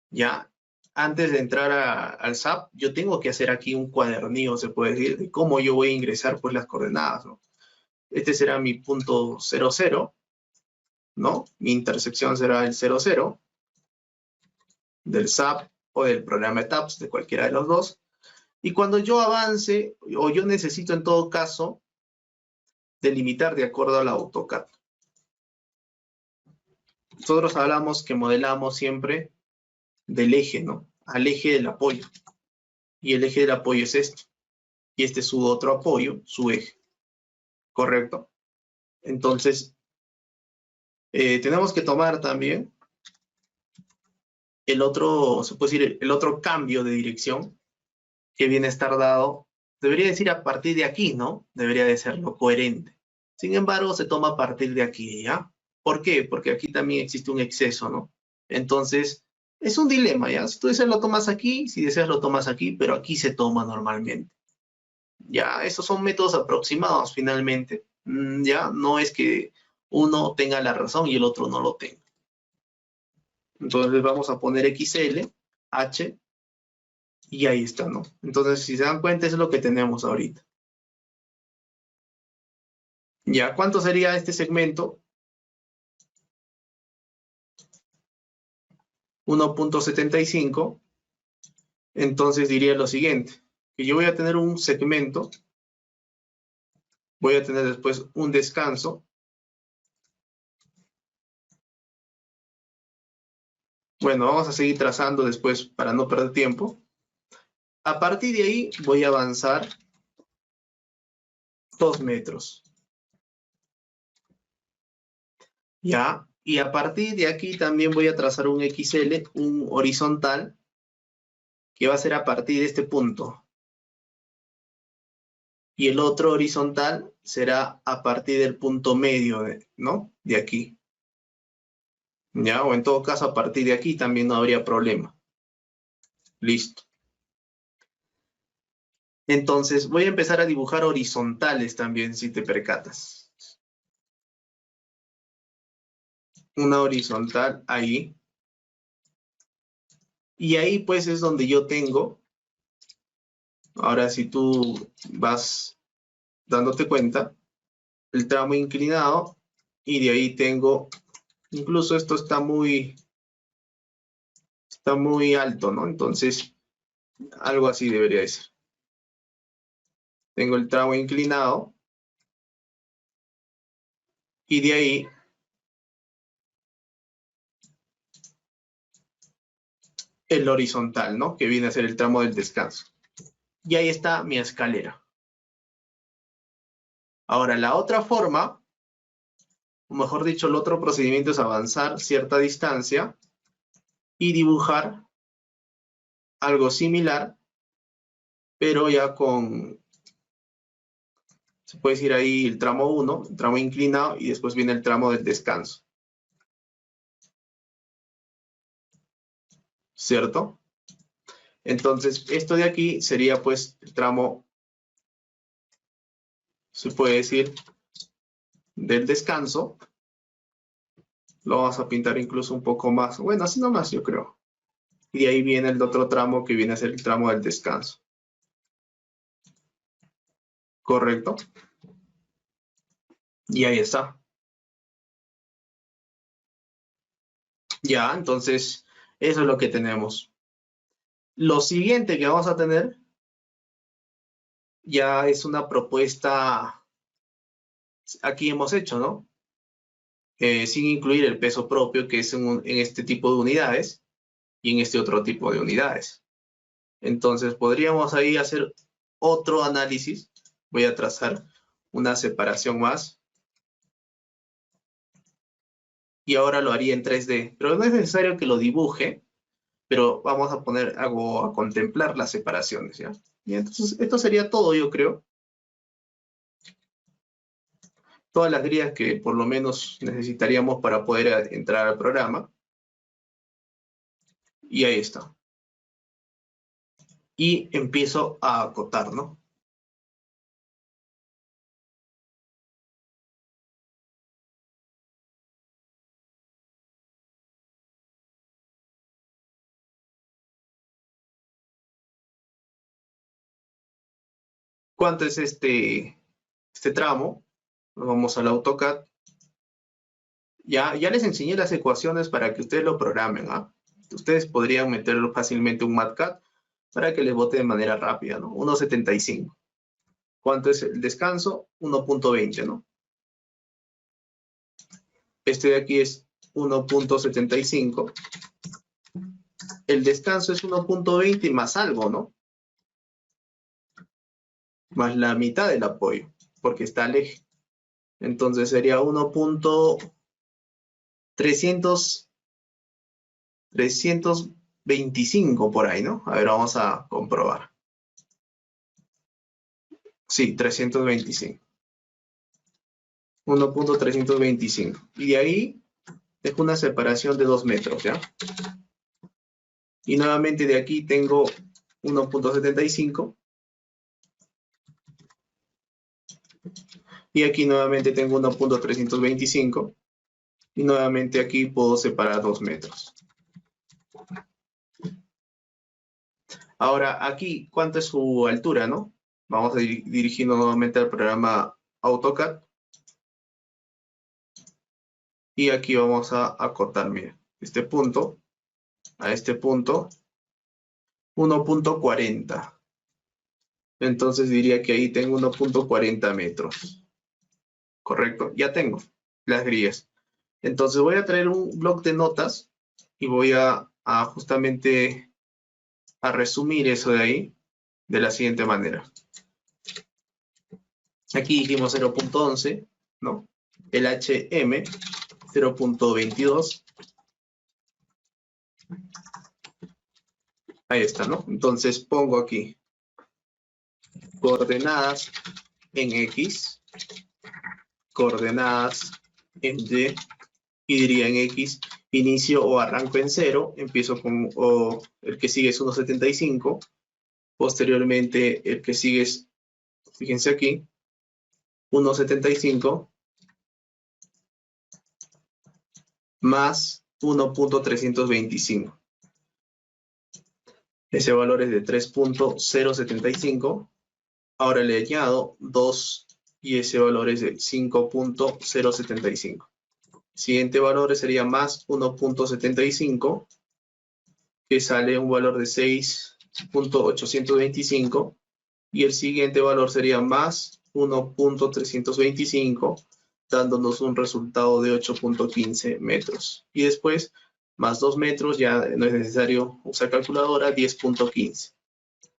¿Ya? Antes de entrar al SAP, yo tengo que hacer aquí un cuadernillo, se puede decir, de cómo yo voy a ingresar pues las coordenadas, ¿no? Este será mi punto 00, ¿no? Mi intersección será el 00 del SAP o del programa de TAPS, de cualquiera de los dos. Y cuando yo avance, o yo necesito en todo caso delimitar de acuerdo al AutoCAD. Nosotros hablamos que modelamos siempre del eje, ¿no? Al eje del apoyo. Y el eje del apoyo es este. Y este es su otro apoyo, su eje. ¿Correcto? Entonces, tenemos que tomar también el otro, se puede decir, el otro cambio de dirección que viene a estar dado, debería decir a partir de aquí, ¿no? Debería de ser lo coherente. Sin embargo, se toma a partir de aquí, ¿ya? ¿Por qué? Porque aquí también existe un exceso, ¿no? Entonces, es un dilema, ¿ya? Si tú deseas lo tomas aquí, si deseas lo tomas aquí, pero aquí se toma normalmente. Ya, esos son métodos aproximados finalmente. Ya, no es que uno tenga la razón y el otro no lo tenga. Entonces vamos a poner XL, H, y ahí está, ¿no? Entonces, si se dan cuenta, eso es lo que tenemos ahorita. Ya, ¿cuánto sería este segmento? 1.75. Entonces diría lo siguiente, que yo voy a tener un segmento, voy a tener después un descanso. Bueno, vamos a seguir trazando después para no perder tiempo. A partir de ahí voy a avanzar 2 metros. ¿Ya? Y a partir de aquí también voy a trazar un XL, un horizontal, que va a ser a partir de este punto. Y el otro horizontal será a partir del punto medio, ¿no? De aquí. ¿Ya? O en todo caso, a partir de aquí también no habría problema. Listo. Entonces, voy a empezar a dibujar horizontales también, si te percatas. Una horizontal ahí. Y ahí, pues, es donde yo tengo. Ahora, si tú vas dándote cuenta, el tramo inclinado, y de ahí tengo, incluso esto está muy alto, ¿no? Entonces, algo así debería ser. Tengo el tramo inclinado, y de ahí el horizontal, ¿no? Que viene a ser el tramo del descanso. Y ahí está mi escalera. Ahora, la otra forma, o mejor dicho, el otro procedimiento es avanzar cierta distancia y dibujar algo similar, pero ya con, se puede decir ahí el tramo 1, el tramo inclinado, y después viene el tramo del descanso. ¿Cierto? Entonces, esto de aquí sería pues el tramo, se puede decir, del descanso. Lo vamos a pintar incluso un poco más, bueno, así nomás yo creo. Y de ahí viene el otro tramo que viene a ser el tramo del descanso. ¿Correcto? Y ahí está. Ya, entonces, eso es lo que tenemos. Lo siguiente que vamos a tener ya es una propuesta, aquí hemos hecho, ¿no? Sin incluir el peso propio, que es en este tipo de unidades y en este otro tipo de unidades. Entonces, podríamos ahí hacer otro análisis. Voy a trazar una separación más. Y ahora lo haría en 3D, pero no es necesario que lo dibuje, pero vamos a poner algo a contemplar las separaciones, ¿ya? Y entonces, esto sería todo, yo creo. Todas las guías que por lo menos necesitaríamos para poder entrar al programa. Y ahí está. Y empiezo a acotar, ¿no? ¿Cuánto es este tramo? Vamos al AutoCAD. Ya les enseñé las ecuaciones para que ustedes lo programen, ¿ah? Ustedes podrían meterlo fácilmente en un MATCAD para que les bote de manera rápida, ¿no? 1.75. ¿Cuánto es el descanso? 1.20, ¿no? Este de aquí es 1.75. El descanso es 1.20 más algo, ¿no? Más la mitad del apoyo, porque está al eje. Entonces sería 325 por ahí, ¿no? A ver, vamos a comprobar. Sí, 325. 1.325. Y de ahí dejo una separación de 2 metros, ¿ya? Y nuevamente de aquí tengo 1.75. Y aquí nuevamente tengo 1.325. Y nuevamente aquí puedo separar 2 metros. Ahora, aquí, ¿cuánto es su altura, no? Vamos a dirigirnos nuevamente al programa AutoCAD. Y aquí vamos a acotar, miren, este punto a este punto, 1.40. Entonces diría que ahí tengo 1.40 metros. ¿Correcto? Ya tengo las grillas. Entonces voy a traer un bloc de notas y voy a justamente a resumir eso de ahí. de la siguiente manera. Aquí dijimos 0.11, ¿no? El HM 0.22. Ahí está, ¿no? Entonces pongo aquí coordenadas en X, coordenadas en Y, y diría en X, inicio o arranco en 0, empiezo con, o el que sigue es 1.75, posteriormente el que sigue es, fíjense aquí, 1.75 más 1.325. Ese valor es de 3.075. Ahora le añado 2 y ese valor es de 5.075. Siguiente valor sería más 1.75, que sale un valor de 6.825. Y el siguiente valor sería más 1.325, dándonos un resultado de 8.15 metros. Y después, más 2 metros, ya no es necesario usar calculadora, 10.15,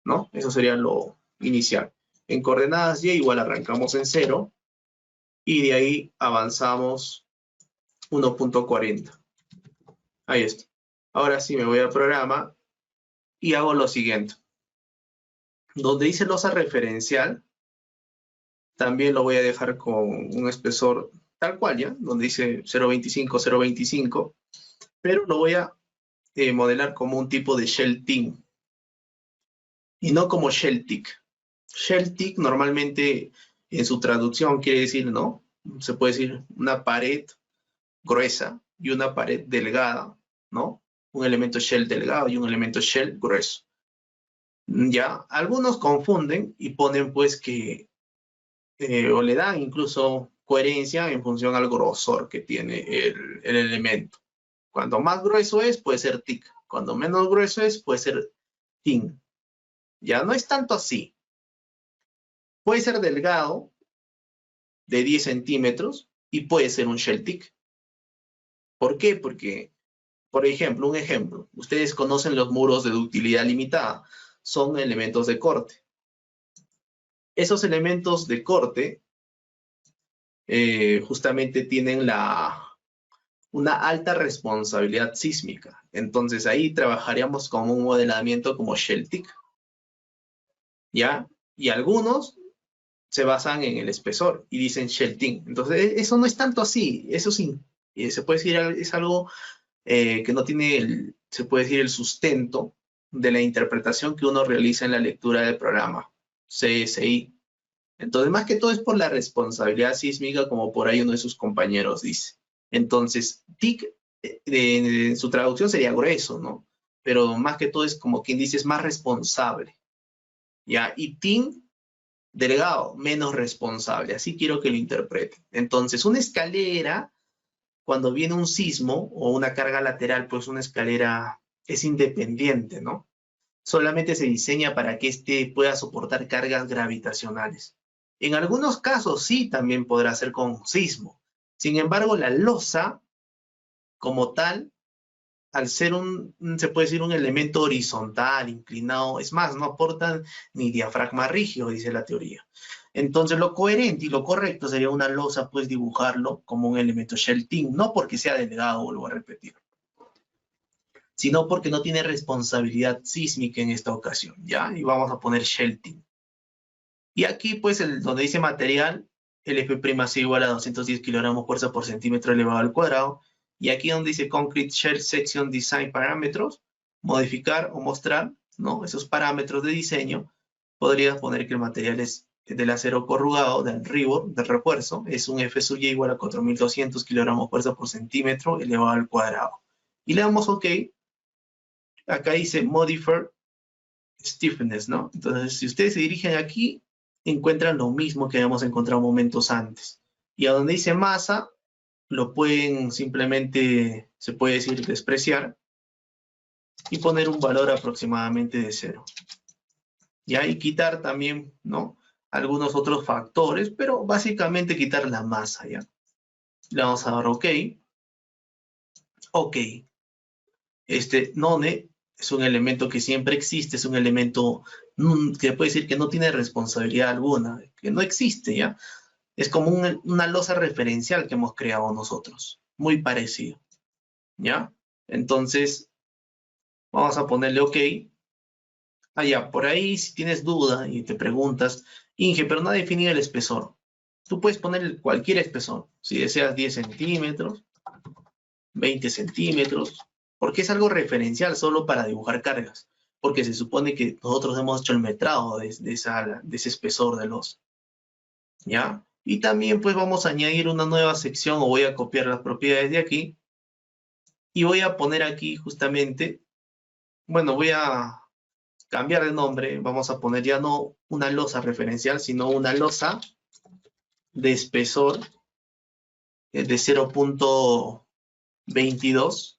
¿no? Eso sería lo inicial. En coordenadas Y igual arrancamos en 0 y de ahí avanzamos 1.40. Ahí está. Ahora sí me voy al programa y hago lo siguiente. Donde dice losa referencial, también lo voy a dejar con un espesor tal cual, ¿ya? Donde dice 0.25, 0.25, pero lo voy a modelar como un tipo de shell team y no como shell tick. Shell tick normalmente en su traducción quiere decir, ¿no? Se puede decir una pared gruesa y una pared delgada, ¿no? Un elemento shell delgado y un elemento shell grueso. Ya, algunos confunden y ponen pues que, o le dan incluso coherencia en función al grosor que tiene el elemento. Cuanto más grueso es, puede ser thick. Cuando menos grueso es, puede ser thin. Ya no es tanto así. Puede ser delgado, de 10 centímetros, y puede ser un shell thick. ¿Por qué? Porque, por ejemplo, un ejemplo. Ustedes conocen los muros de ductilidad limitada. Son elementos de corte. Esos elementos de corte justamente tienen una alta responsabilidad sísmica. Entonces ahí trabajaríamos con un modelamiento como shell tick. ¿Ya? Y algunos se basan en el espesor y dicen shell tick. Entonces eso no es tanto así. Eso sí, se puede decir, es algo que no tiene, se puede decir, el sustento de la interpretación que uno realiza en la lectura del programa CSI. Entonces, más que todo es por la responsabilidad sísmica, como por ahí uno de sus compañeros dice. Entonces, TIC, en su traducción sería grueso, ¿no? Pero más que todo es como quien dice, es más responsable. ¿Ya? Y TIN, delgado, menos responsable. Así quiero que lo interpreten. Entonces, una escalera, cuando viene un sismo o una carga lateral, pues una escalera es independiente, ¿no? Solamente se diseña para que éste pueda soportar cargas gravitacionales. En algunos casos sí también podrá ser con sismo. Sin embargo, la losa, como tal, al ser se puede decir un elemento horizontal, inclinado, es más, no aportan ni diafragma rígido, dice la teoría. Entonces, lo coherente y lo correcto sería una losa, pues dibujarlo como un elemento shell team, no porque sea delgado, vuelvo a repetir, sino porque no tiene responsabilidad sísmica en esta ocasión, ¿ya? Y vamos a poner shell team. Y aquí, pues, donde dice material, el F' igual a 210 kilogramos fuerza por centímetro elevado al cuadrado. Y aquí donde dice Concrete Shell Section Design Parámetros, modificar o mostrar, ¿no? Esos parámetros de diseño, podrías poner que el material es del acero corrugado, del rebar, del refuerzo, es un F sub Y igual a 4200 kilogramos fuerza por centímetro elevado al cuadrado. Y le damos OK. Acá dice Modify Stiffness, ¿no? Entonces, si ustedes se dirigen aquí, encuentran lo mismo que habíamos encontrado momentos antes. Y a donde dice masa, lo pueden simplemente, se puede decir, despreciar y poner un valor aproximadamente de 0. Ya, y quitar también, ¿no? Algunos otros factores, pero básicamente quitar la masa, ¿ya? Le vamos a dar OK. OK. None es un elemento que siempre existe, es un elemento que puede decir que no tiene responsabilidad alguna, que no existe, ¿ya? Es como una losa referencial que hemos creado nosotros, muy parecido, ¿ya? Entonces, vamos a ponerle OK. Ya, por ahí, si tienes duda y te preguntas, Inge, pero no ha definido el espesor. Tú puedes poner cualquier espesor, si deseas 10 centímetros, 20 centímetros, porque es algo referencial solo para dibujar cargas, porque se supone que nosotros hemos hecho el metrado de ese espesor de losa, ¿ya? Y también pues vamos a añadir una nueva sección, o voy a copiar las propiedades de aquí, y voy a poner aquí justamente, bueno, voy a cambiar de nombre, vamos a poner ya no una losa referencial, sino una losa de espesor de 0.22,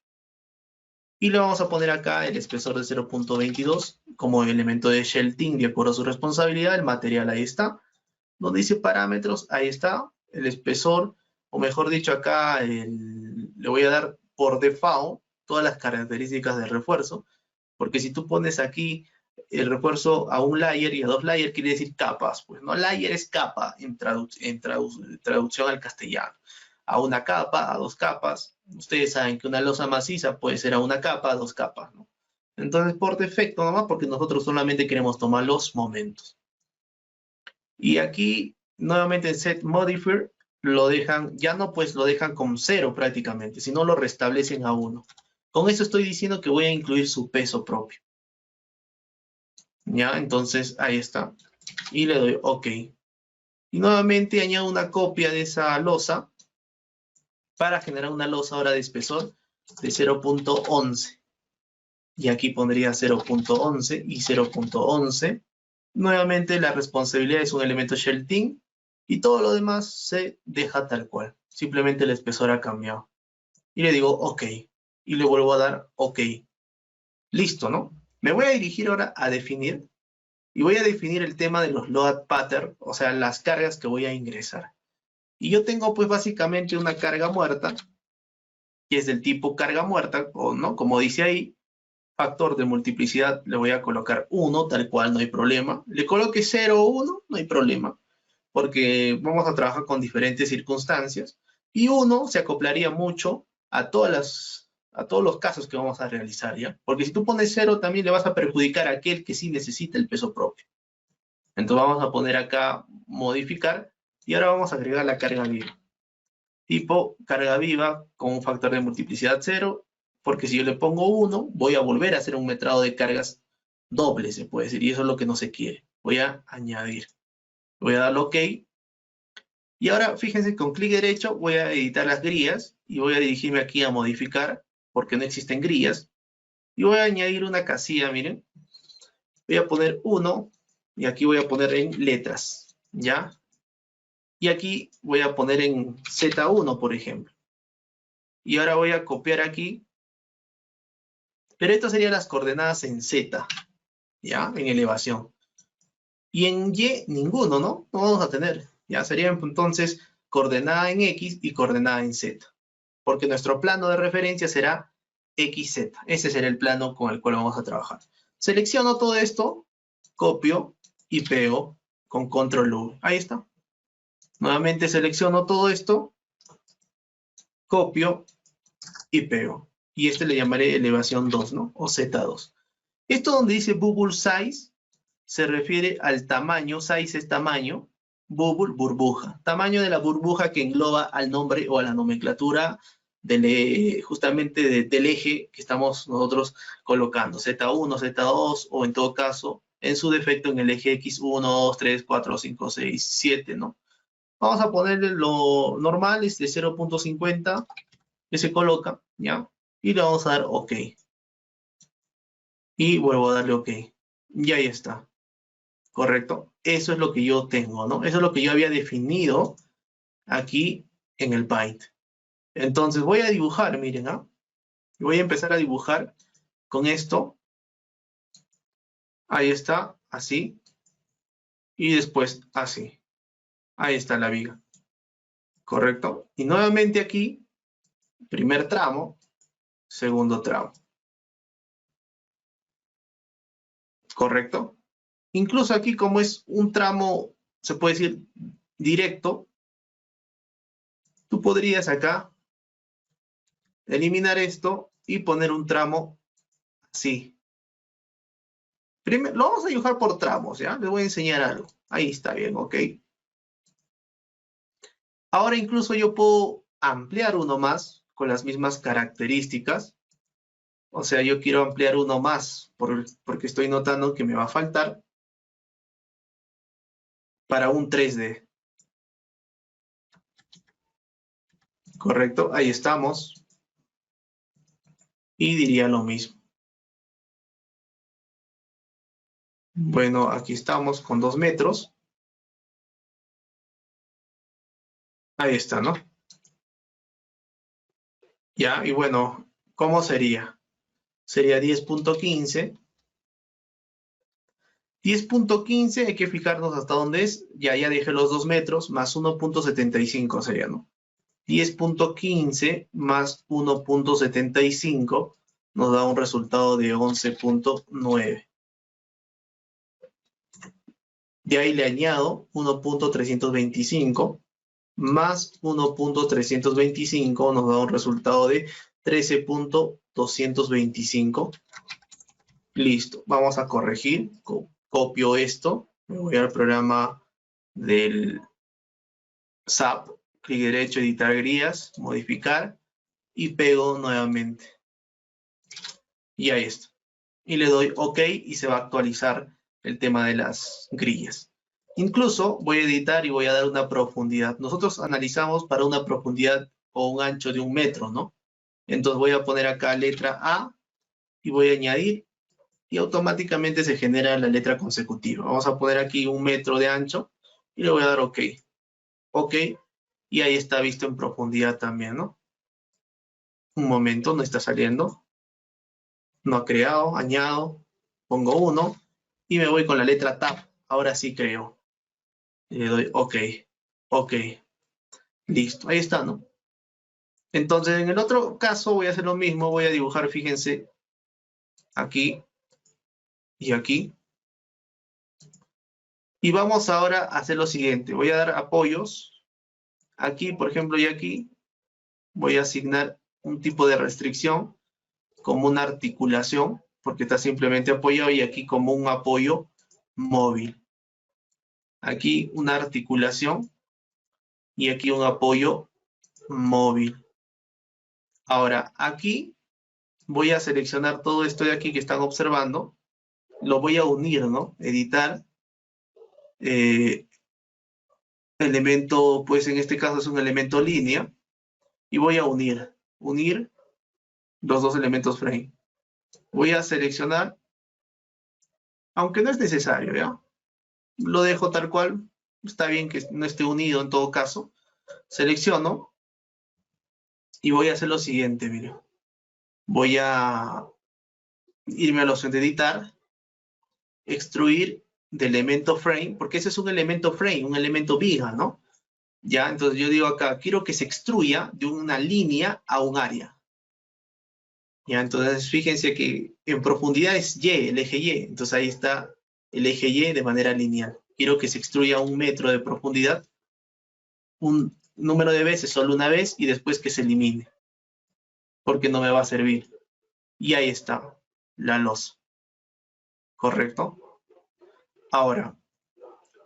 y le vamos a poner acá el espesor de 0.22 como elemento de shelting de acuerdo a su responsabilidad. El material ahí está, donde dice parámetros, ahí está el espesor, o mejor dicho acá le voy a dar por default todas las características del refuerzo, porque si tú pones aquí el refuerzo a un layer y a dos layers, quiere decir capas, pues no, layer es capa en traducción al castellano. A una capa, a dos capas. Ustedes saben que una losa maciza puede ser a una capa, a dos capas, ¿no? Entonces, por defecto nomás, porque nosotros solamente queremos tomar los momentos. Y aquí, nuevamente en set modifier, lo dejan, ya no pues lo dejan con 0 prácticamente, sino lo restablecen a 1. Con eso estoy diciendo que voy a incluir su peso propio. ¿Ya? Entonces, ahí está. Y le doy OK. Y nuevamente añado una copia de esa losa para generar una losa ahora de espesor de 0.11. Y aquí pondría 0.11 y 0.11. Nuevamente la responsabilidad es un elemento shelting y todo lo demás se deja tal cual. Simplemente el espesor ha cambiado. Y le digo OK. Y le vuelvo a dar OK. Listo, ¿no? Me voy a dirigir ahora a definir. Y voy a definir el tema de los load pattern, o sea, las cargas que voy a ingresar. Y yo tengo pues básicamente una carga muerta, que es del tipo carga muerta, o no, como dice ahí, factor de multiplicidad le voy a colocar 1, tal cual, no hay problema. Le coloque 0 o 1, no hay problema, porque vamos a trabajar con diferentes circunstancias. Y 1 se acoplaría mucho a todos los casos que vamos a realizar, ¿ya? Porque si tú pones 0, también le vas a perjudicar a aquel que sí necesita el peso propio. Entonces vamos a poner acá modificar, y ahora vamos a agregar la carga viva. Tipo carga viva con un factor de multiplicidad 0, porque si yo le pongo 1, voy a volver a hacer un metrado de cargas doble, se puede decir, y eso es lo que no se quiere. Voy a añadir. Voy a darle OK. Y ahora, fíjense, con clic derecho voy a editar las grillas y voy a dirigirme aquí a modificar, porque no existen grillas. Y voy a añadir una casilla, miren. Voy a poner 1 y aquí voy a poner en letras, ¿ya? Y aquí voy a poner en Z1, por ejemplo. Y ahora voy a copiar aquí. Pero estas serían las coordenadas en Z, ¿ya? En elevación. Y en Y, ninguno, ¿no? No vamos a tener. Ya serían entonces coordenada en X y coordenada en Z. Porque nuestro plano de referencia será XZ. Ese será el plano con el cual vamos a trabajar. Selecciono todo esto, copio y pego con control V. Ahí está. Nuevamente selecciono todo esto, copio y pego. Y este le llamaré elevación 2, ¿no? O Z2. Esto donde dice bubble size se refiere al tamaño, size es tamaño, bubble, burbuja. Tamaño de la burbuja que engloba al nombre o a la nomenclatura justamente del eje que estamos nosotros colocando. Z1, Z2 o en todo caso, en su defecto en el eje X1, 2, 3, 4, 5, 6, 7, ¿no? Vamos a ponerle lo normal, es de 0.50, que se coloca, ¿ya? Y le vamos a dar OK. Y vuelvo a darle OK. Y ahí está. ¿Correcto? Eso es lo que yo tengo, ¿no? Eso es lo que yo había definido aquí en el Paint. Entonces voy a dibujar, miren, ¿ah? Voy a empezar a dibujar con esto. Ahí está, así. Y después así. Ahí está la viga. ¿Correcto? Y nuevamente aquí, primer tramo, segundo tramo. ¿correcto? Incluso aquí, como es un tramo, se puede decir, directo, tú podrías acá eliminar esto y poner un tramo así. Primero, lo vamos a dibujar por tramos, ¿ya? Les voy a enseñar algo. Ahí está bien, ¿ok? Ahora incluso yo puedo ampliar uno más con las mismas características. O sea, yo quiero ampliar uno más porque estoy notando que me va a faltar para un 3D. ¿Correcto? Ahí estamos. Y diría lo mismo. Bueno, aquí estamos con 2 metros. Ahí está, ¿no? Ya, y bueno, ¿cómo sería? Sería 10.15. 10.15, hay que fijarnos hasta dónde es. Ya dejé los 2 metros, más 1.75 sería, ¿no? 10.15 más 1.75 nos da un resultado de 11.9. De ahí le añado 1.325 más 1.325 nos da un resultado de 13.225. Listo, vamos a corregir. Copio esto, me voy al programa del SAP, clic derecho, editar grillas, modificar y pego nuevamente. Y ahí está. Y le doy OK y se va a actualizar el tema de las grillas. Incluso voy a editar y voy a dar una profundidad. Nosotros analizamos para una profundidad o un ancho de 1 metro, ¿no? Entonces voy a poner acá letra A y voy a añadir y automáticamente se genera la letra consecutiva. Vamos a poner aquí 1 metro de ancho y le voy a dar OK. OK. Y ahí está visto en profundidad también, ¿no? Un momento, no está saliendo. No ha creado, añado, pongo 1 y me voy con la letra Tab. Ahora sí creo. Y le doy OK. OK. Listo. Ahí está, ¿no? Entonces, en el otro caso voy a hacer lo mismo. Voy a dibujar, fíjense, aquí y aquí. Y vamos ahora a hacer lo siguiente. Voy a dar apoyos. Aquí, por ejemplo, y aquí. Voy a asignar un tipo de restricción como una articulación, porque está simplemente apoyado, y aquí como un apoyo móvil. Aquí una articulación y aquí un apoyo móvil. Ahora, aquí voy a seleccionar todo esto de aquí que están observando. Lo voy a unir, ¿no? Editar. Elemento, pues en este caso es un elemento línea. Y voy a unir los dos elementos frame. Voy a seleccionar, aunque no es necesario, ¿ya? Lo dejo tal cual. Está bien que no esté unido en todo caso. Selecciono y voy a hacer lo siguiente, miren. Voy a irme a la opción de editar, extruir de elemento frame, porque ese es un elemento frame, un elemento viga, ¿no? Ya, entonces yo digo acá, quiero que se extruya de una línea a un área. Ya, entonces fíjense que en profundidad es Y, el eje Y. Entonces ahí está el eje Y de manera lineal. Quiero que se extruya 1 metro de profundidad, un número de veces, solo una vez, y después que se elimine, porque no me va a servir. Y ahí está la losa. ¿Correcto? Ahora,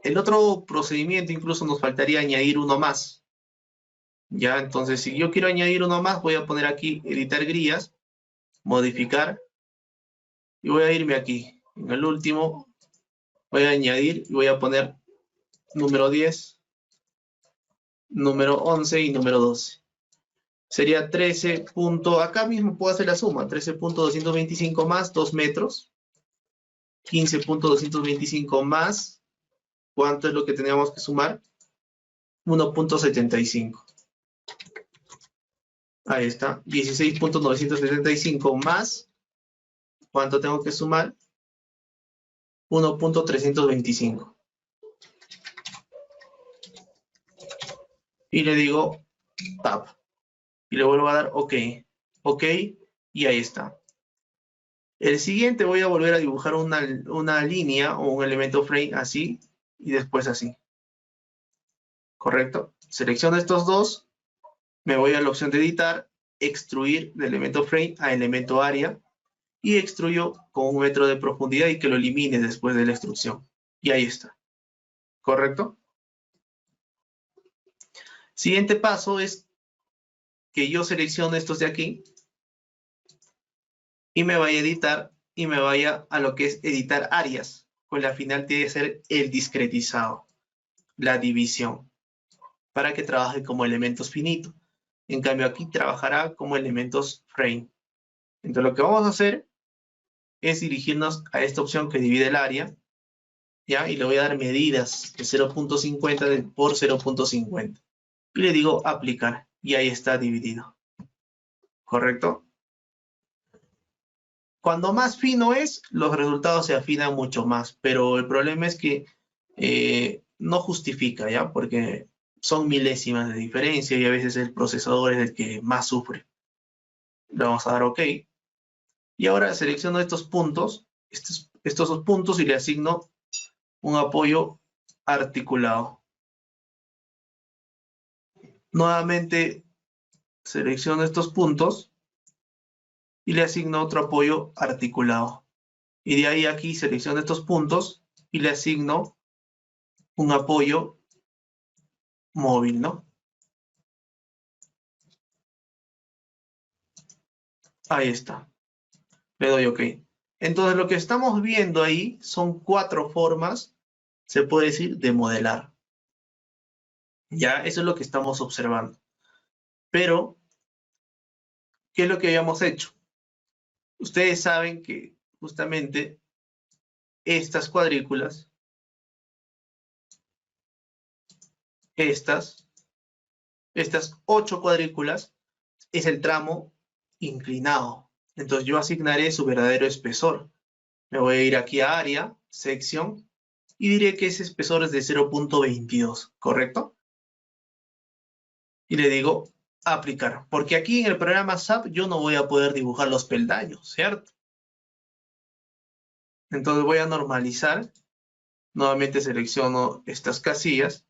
el otro procedimiento incluso nos faltaría añadir uno más. Ya, entonces si yo quiero añadir uno más, voy a poner aquí editar grillas, modificar, y voy a irme aquí. En el último voy a añadir y voy a poner número 10, número 11 y número 12. Sería 13. Acá mismo puedo hacer la suma, 13.225 más 2 metros, 15.225 más, ¿cuánto es lo que teníamos que sumar? 1.75. Ahí está, 16.975 más, ¿cuánto tengo que sumar? 1.325. Y le digo Tab. Y le vuelvo a dar OK. OK, y ahí está. El siguiente voy a volver a dibujar una línea o un elemento frame así y después así. ¿Correcto? Selecciono estos dos, me voy a la opción de editar, extruir de elemento frame a elemento área y extruyo con 1 metro de profundidad y que lo elimine después de la extrusión. Y ahí está. ¿Correcto? Siguiente paso es que yo seleccione estos de aquí y me vaya a editar y me vaya a lo que es editar áreas, con la final tiene que ser el discretizado, la división, para que trabaje como elementos finitos. En cambio aquí trabajará como elementos frame. Entonces lo que vamos a hacer es dirigirnos a esta opción que divide el área, ¿ya? Y le voy a dar medidas de 0.50 por 0.50. Y le digo aplicar, y ahí está dividido. ¿Correcto? Cuando más fino es, los resultados se afinan mucho más, pero el problema es que no justifica, ¿ya? Porque son milésimas de diferencia y a veces el procesador es el que más sufre. Le vamos a dar OK. Y ahora selecciono estos puntos, estos dos puntos y le asigno un apoyo articulado. Nuevamente selecciono estos puntos y le asigno otro apoyo articulado. Y de ahí aquí selecciono estos puntos y le asigno un apoyo móvil, ¿no? Ahí está. Le doy OK. Entonces lo que estamos viendo ahí son 4 formas, se puede decir, de modelar. Ya, eso es lo que estamos observando. Pero, ¿qué es lo que habíamos hecho? Ustedes saben que justamente estas cuadrículas, estas 8 cuadrículas, es el tramo inclinado. Entonces yo asignaré su verdadero espesor. Me voy a ir aquí a área, sección, y diré que ese espesor es de 0.22, ¿correcto? Y le digo aplicar, porque aquí en el programa SAP yo no voy a poder dibujar los peldaños, ¿cierto? Entonces voy a normalizar, nuevamente selecciono estas casillas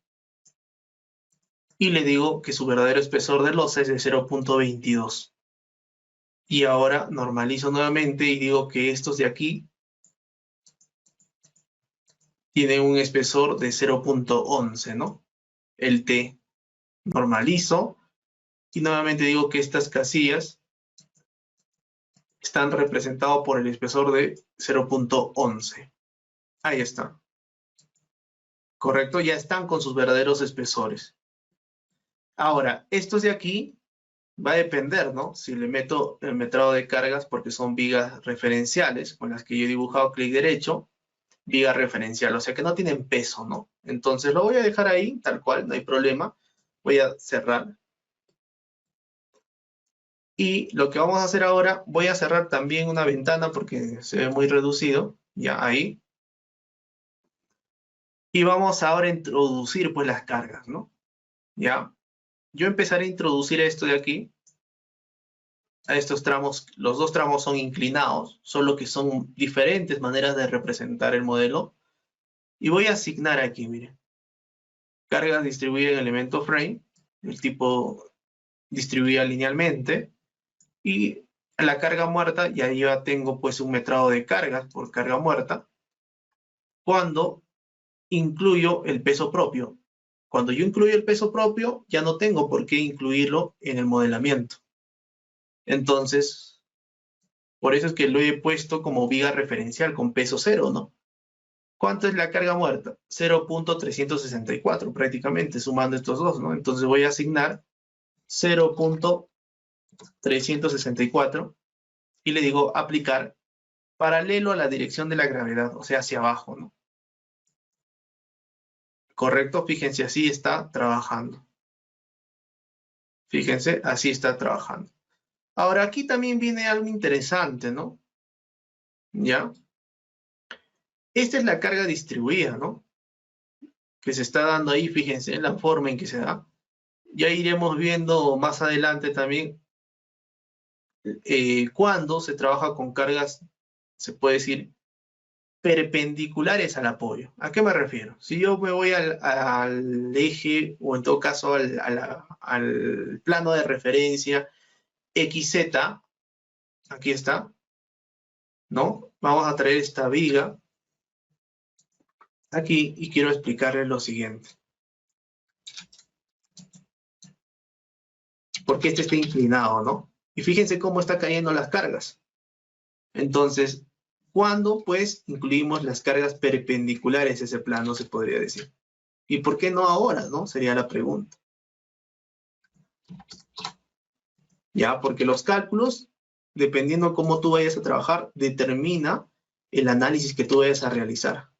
y le digo que su verdadero espesor de losa es de 0.22. Y ahora normalizo nuevamente y digo que estos de aquí tienen un espesor de 0.11, ¿no? El T. Normalizo y nuevamente digo que estas casillas están representadas por el espesor de 0.11. Ahí está. ¿Correcto? Ya están con sus verdaderos espesores. Ahora, estos de aquí va a depender, ¿no? Si le meto el metrado de cargas porque son vigas referenciales con las que yo he dibujado clic derecho, viga referencial, o sea que no tienen peso, ¿no? Entonces lo voy a dejar ahí, tal cual, no hay problema. Voy a cerrar. Y lo que vamos a hacer ahora, voy a cerrar también una ventana porque se ve muy reducido, ya ahí. Y vamos ahora a introducir pues las cargas, ¿no? Ya. Yo empezaré a introducir esto de aquí. A estos tramos, los dos tramos son inclinados, solo que son diferentes maneras de representar el modelo. Y voy a asignar aquí, miren. Cargas distribuidas en elemento frame, el tipo distribuida linealmente. Y la carga muerta, ya yo tengo pues un metrado de cargas por carga muerta. Cuando incluyo el peso propio. Cuando yo incluyo el peso propio, ya no tengo por qué incluirlo en el modelamiento. Entonces, por eso es que lo he puesto como viga referencial con peso 0, ¿no? ¿Cuánto es la carga muerta? 0.364 prácticamente, sumando estos dos, ¿no? Entonces voy a asignar 0.364 y le digo aplicar paralelo a la dirección de la gravedad, o sea, hacia abajo, ¿no? Correcto, fíjense, así está trabajando. Fíjense, así está trabajando. Ahora, aquí también viene algo interesante, ¿no? ¿Ya? Esta es la carga distribuida, ¿no? Que se está dando ahí, fíjense, en la forma en que se da. Ya iremos viendo más adelante también cuando se trabaja con cargas se puede decir, perpendiculares al apoyo. ¿A qué me refiero? Si yo me voy al eje, o en todo caso al plano de referencia XZ, aquí está, ¿no? Vamos a traer esta viga aquí y quiero explicarles lo siguiente. Porque este está inclinado, ¿no? Y fíjense cómo está cayendo las cargas. Entonces, ¿cuándo pues incluimos las cargas perpendiculares a ese plano, se podría decir? ¿Y por qué no ahora, no? Sería la pregunta. Ya, porque los cálculos, dependiendo cómo tú vayas a trabajar, determina el análisis que tú vayas a realizar.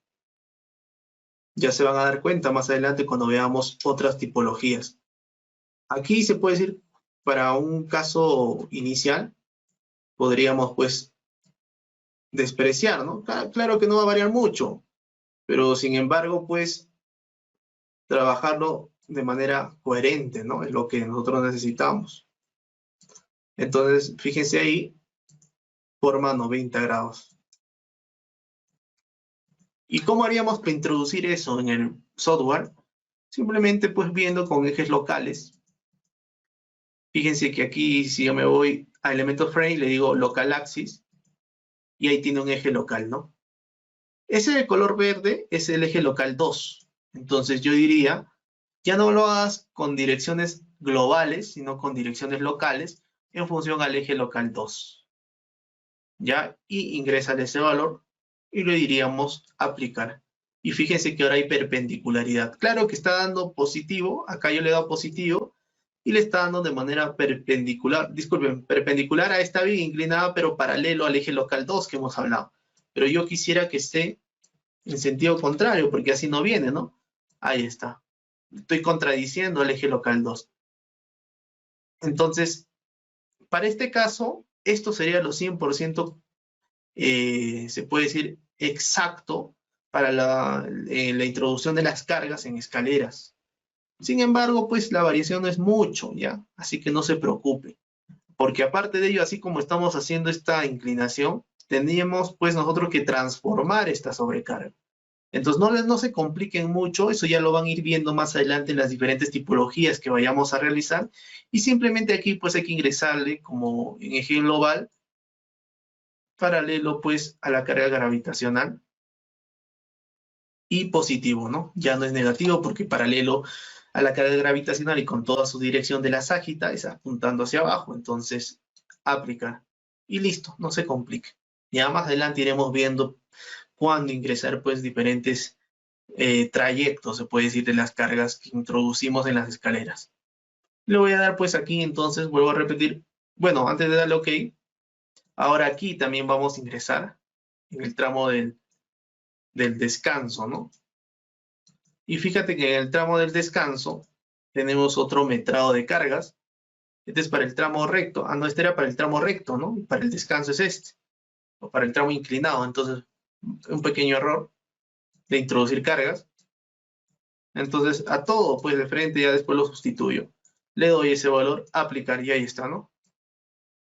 Ya se van a dar cuenta más adelante cuando veamos otras tipologías. Aquí se puede decir, para un caso inicial, podríamos pues despreciar, ¿no? Claro que no va a variar mucho, pero sin embargo, pues, trabajarlo de manera coherente, ¿no? Es lo que nosotros necesitamos. Entonces, fíjense ahí, forma 90 grados. ¿Y cómo haríamos para introducir eso en el software? Simplemente, pues, viendo con ejes locales. Fíjense que aquí, si yo me voy a Elementos Frame, le digo Local Axis, y ahí tiene un eje local, ¿no? Ese de color verde es el eje local 2. Entonces, yo diría, ya no lo hagas con direcciones globales, sino con direcciones locales en función al eje local 2. ¿Ya? Y ingresale ese valor y le diríamos aplicar. Y fíjense que ahora hay perpendicularidad. Claro que está dando positivo, acá yo le he dado positivo, y le está dando de manera perpendicular, disculpen, perpendicular a esta viga inclinada, pero paralelo al eje local 2 que hemos hablado. Pero yo quisiera que esté en sentido contrario, porque así no viene, ¿no? Ahí está. Estoy contradiciendo el eje local 2. Entonces, para este caso, esto sería lo 100%, se puede decir, exacto para la introducción de las cargas en escaleras. Sin embargo, pues la variación no es mucho, ¿ya? Así que no se preocupe. Porque aparte de ello, así como estamos haciendo esta inclinación, tendríamos pues nosotros que transformar esta sobrecarga. Entonces no se compliquen mucho, eso ya lo van a ir viendo más adelante en las diferentes tipologías que vayamos a realizar. Y simplemente aquí pues hay que ingresarle como en eje global, paralelo pues a la carga gravitacional y positivo, ¿no? Ya no es negativo porque paralelo a la carga gravitacional y con toda su dirección de la ságita es apuntando hacia abajo. Entonces, aplicar. Y listo, no se complique. Ya más adelante iremos viendo cuándo ingresar pues diferentes trayectos, se puede decir, de las cargas que introducimos en las escaleras. Le voy a dar pues aquí, entonces, vuelvo a repetir, bueno, antes de darle OK, ahora aquí también vamos a ingresar en el tramo del descanso, ¿no? Y fíjate que en el tramo del descanso tenemos otro metrado de cargas. Este es para el tramo recto. Ah, no, este era para el tramo recto, ¿no? Y para el descanso es este. O para el tramo inclinado. Entonces, un pequeño error de introducir cargas. Entonces, a todo, pues de frente ya después lo sustituyo. Le doy ese valor, aplicar, y ahí está, ¿no?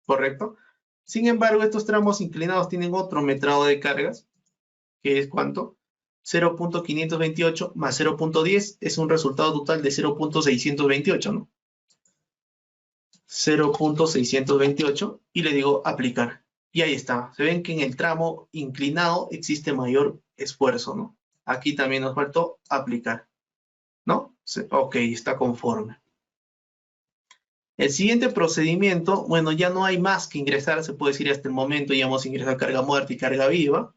¿Correcto? Sin embargo, estos tramos inclinados tienen otro metrado de cargas, que es ¿cuánto? 0.528 más 0.10 es un resultado total de 0.628, ¿no? 0.628 y le digo aplicar. Y ahí está. Se ven que en el tramo inclinado existe mayor esfuerzo, ¿no? Aquí también nos faltó aplicar, ¿no? Ok, está conforme. El siguiente procedimiento, bueno, ya no hay más que ingresar, se puede decir hasta el momento ya hemos ingresado carga muerta y carga viva.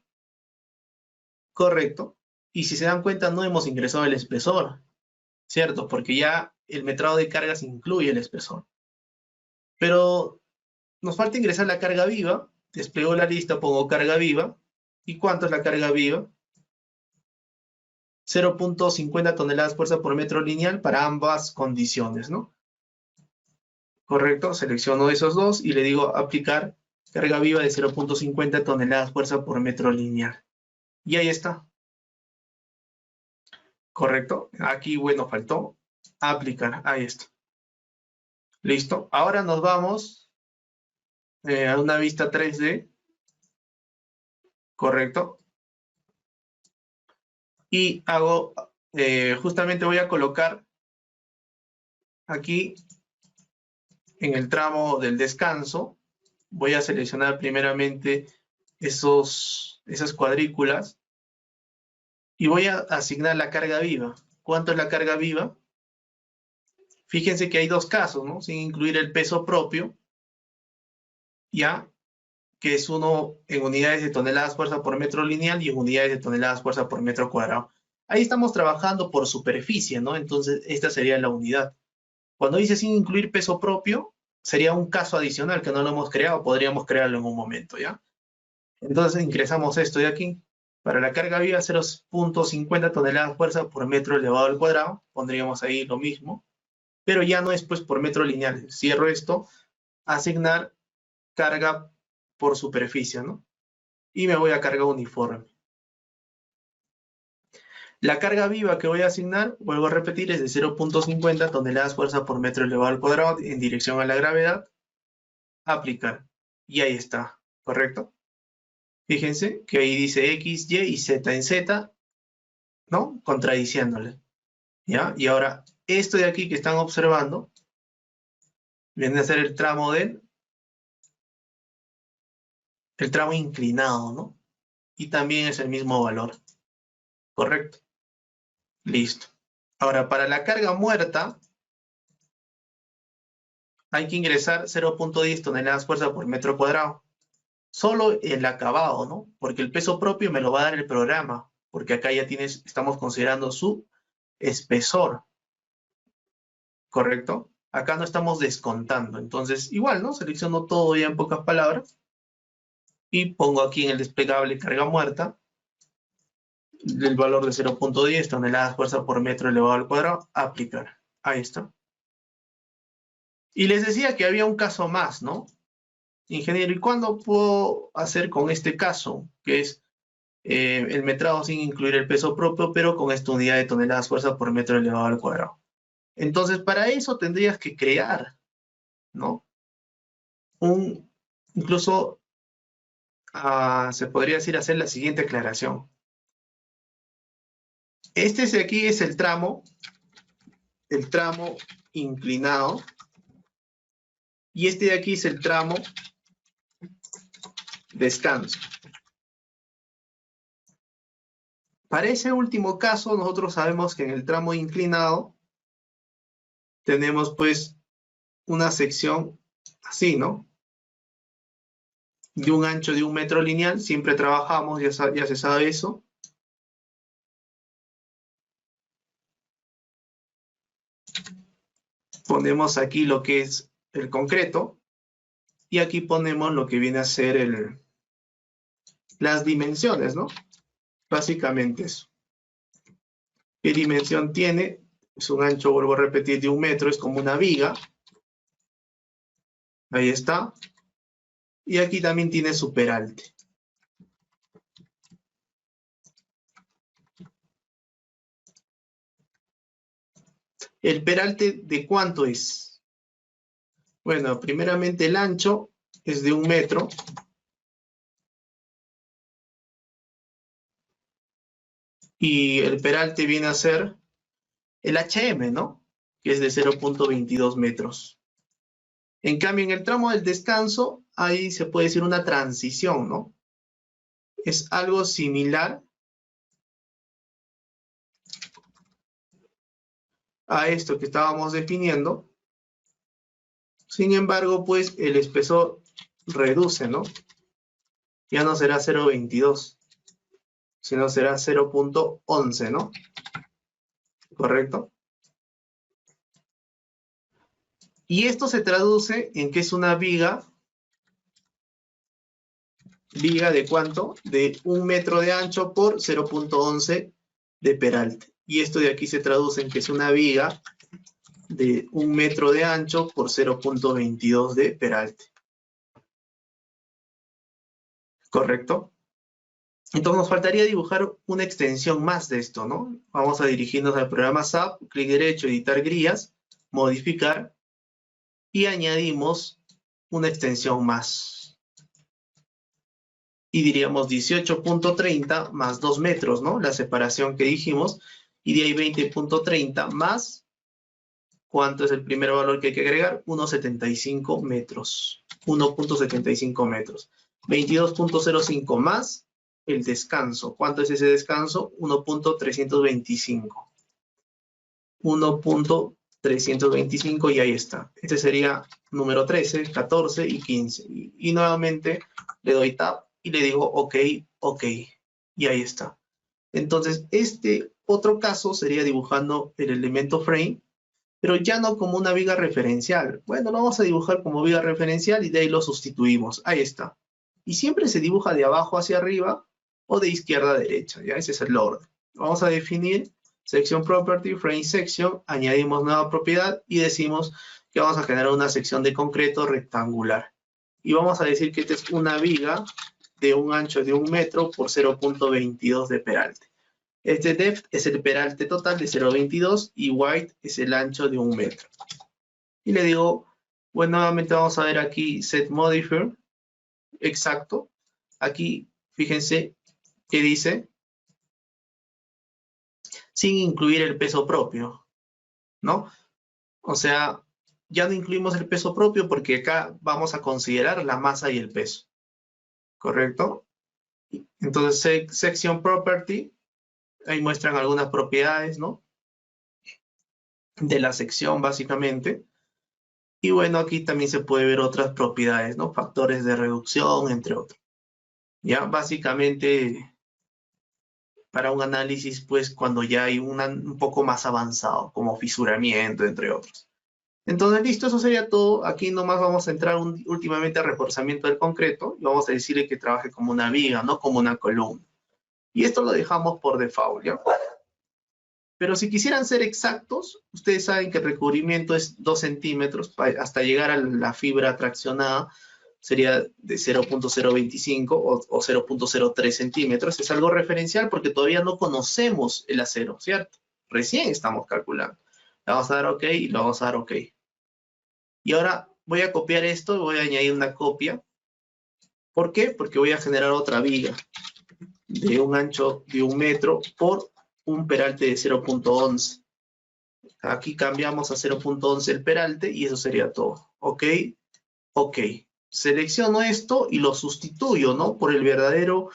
Correcto. Y si se dan cuenta, no hemos ingresado el espesor, ¿cierto? Porque ya el metrado de cargas incluye el espesor. Pero nos falta ingresar la carga viva. Despliego la lista, pongo carga viva. ¿Y cuánto es la carga viva? 0.50 toneladas fuerza por metro lineal para ambas condiciones, ¿no? Correcto, selecciono esos dos y le digo aplicar carga viva de 0.50 toneladas fuerza por metro lineal. Y ahí está. Correcto. Aquí, bueno, faltó aplicar. Ahí está. Listo. Ahora nos vamos a una vista 3D ¿correcto? Y hago, justamente voy a colocar aquí en el tramo del descanso, voy a seleccionar primeramente esas cuadrículas y voy a asignar la carga viva. ¿Cuánto es la carga viva? Fíjense que hay dos casos, ¿no? Sin incluir el peso propio, ya, que es uno en unidades de toneladas fuerza por metro lineal y en unidades de toneladas fuerza por metro cuadrado. Ahí estamos trabajando por superficie, ¿no? Entonces, esta sería la unidad. Cuando dice sin incluir peso propio, sería un caso adicional que no lo hemos creado, podríamos crearlo en un momento, ¿ya? Entonces, ingresamos esto de aquí. Para la carga viva, 0.50 toneladas fuerza por metro elevado al cuadrado. Pondríamos ahí lo mismo. Pero ya no es pues por metro lineal. Cierro esto. Asignar carga por superficie, ¿no? Y me voy a carga uniforme. La carga viva que voy a asignar, vuelvo a repetir, es de 0.50 toneladas fuerza por metro elevado al cuadrado en dirección a la gravedad. Aplicar. Y ahí está, ¿correcto? Fíjense que ahí dice X, Y y Z en Z, ¿no? Contradiciéndole, ¿ya? Y ahora, esto de aquí que están observando, viene a ser el tramo el tramo inclinado, ¿no? Y también es el mismo valor, ¿correcto? Listo. Ahora, para la carga muerta, hay que ingresar 0.10 toneladas fuerza por metro cuadrado. Solo el acabado, ¿no? Porque el peso propio me lo va a dar el programa, porque acá ya estamos considerando su espesor, ¿correcto? Acá no estamos descontando, entonces igual, ¿no? Selecciono todo ya en pocas palabras y pongo aquí en el desplegable carga muerta el valor de 0.10 toneladas fuerza por metro elevado al cuadrado, aplicar. Ahí está. Y les decía que había un caso más, ¿no? Ingeniero, ¿y cuándo puedo hacer con este caso? Que es el metrado sin incluir el peso propio, pero con esta unidad de toneladas fuerza por metro elevado al cuadrado. Entonces, para eso tendrías que crear, ¿no? Incluso se podría decir hacer la siguiente aclaración. Este de aquí es el tramo inclinado, y este de aquí es el tramo descanso. Para ese último caso, nosotros sabemos que en el tramo inclinado tenemos pues una sección así, ¿no? De un ancho de 1 metro lineal, siempre trabajamos, ya se sabe eso. Ponemos aquí lo que es el concreto y aquí ponemos lo que viene a ser las dimensiones, ¿no? Básicamente eso. ¿Qué dimensión tiene? Es un ancho, vuelvo a repetir, de 1 metro, es como una viga. Ahí está. Y aquí también tiene su peralte. ¿El peralte de cuánto es? Bueno, primeramente el ancho es de 1 metro. Y el peralte viene a ser el HM, ¿no? Que es de 0.22 metros. En cambio, en el tramo del descanso, ahí se puede decir una transición, ¿no? Es algo similar a esto que estábamos definiendo. Sin embargo, pues el espesor reduce, ¿no? Ya no será 0.22, sino será 0.11, ¿no? ¿Correcto? Y esto se traduce en que es una viga. ¿Viga de cuánto? De 1 metro de ancho por 0.11 de peralte. Y esto de aquí se traduce en que es una viga de 1 metro de ancho por 0.22 de peralte. ¿Correcto? Entonces nos faltaría dibujar una extensión más de esto, ¿no? Vamos a dirigirnos al programa SAP, clic derecho, editar grillas, modificar, y añadimos una extensión más. y diríamos 18.30 más 2 metros, ¿no? La separación que dijimos, y de ahí 20.30 más, ¿cuánto es el primer valor que hay que agregar? 1.75 metros. 1.75 metros. 22.05 más el descanso. ¿Cuánto es ese descanso? 1.325. 1.325 y ahí está. Este sería número 13, 14 y 15. Y nuevamente le doy tab y le digo OK, OK. Y ahí está. Entonces, este otro caso sería dibujando el elemento frame, pero ya no como una viga referencial. Bueno, lo vamos a dibujar como viga referencial y de ahí lo sustituimos. Ahí está. Y siempre se dibuja de abajo hacia arriba o de izquierda a derecha. ¿Ya? Ese es el orden. Vamos a definir Section Property, Frame Section, añadimos nueva propiedad y decimos que vamos a generar una sección de concreto rectangular. Y vamos a decir que esta es una viga de un ancho de 1 metro por 0.22 de peralte. Este depth es el peralte total de 0.22 y width es el ancho de 1 metro. Y le digo, bueno, nuevamente vamos a ver aquí set modifier, exacto. Aquí, fíjense que dice, sin incluir el peso propio, ¿no? O sea, ya no incluimos el peso propio porque acá vamos a considerar la masa y el peso, ¿correcto? Entonces, section property, ahí muestran algunas propiedades, ¿no? De la sección, básicamente. Y bueno, aquí también se puede ver otras propiedades, ¿no? Factores de reducción, entre otros. Ya, básicamente, para un análisis, pues, cuando ya hay un poco más avanzado, como fisuramiento, entre otros. Entonces, listo, eso sería todo. Aquí nomás vamos a entrar últimamente a reforzamiento del concreto y vamos a decirle que trabaje como una viga, no como una columna. Y esto lo dejamos por default, ¿ya? Pero si quisieran ser exactos, ustedes saben que el recubrimiento es 2 centímetros hasta llegar a la fibra traccionada, sería de 0.025 o 0.03 centímetros. Es algo referencial porque todavía no conocemos el acero, ¿cierto? Recién estamos calculando. Le vamos a dar OK y le vamos a dar OK. Y ahora voy a copiar esto y voy a añadir una copia. ¿Por qué? Porque voy a generar otra viga de un ancho de 1 metro por un peralte de 0.11. Aquí cambiamos a 0.11 el peralte y eso sería todo. OK, OK. Selecciono esto y lo sustituyo, ¿no? Por el verdadero,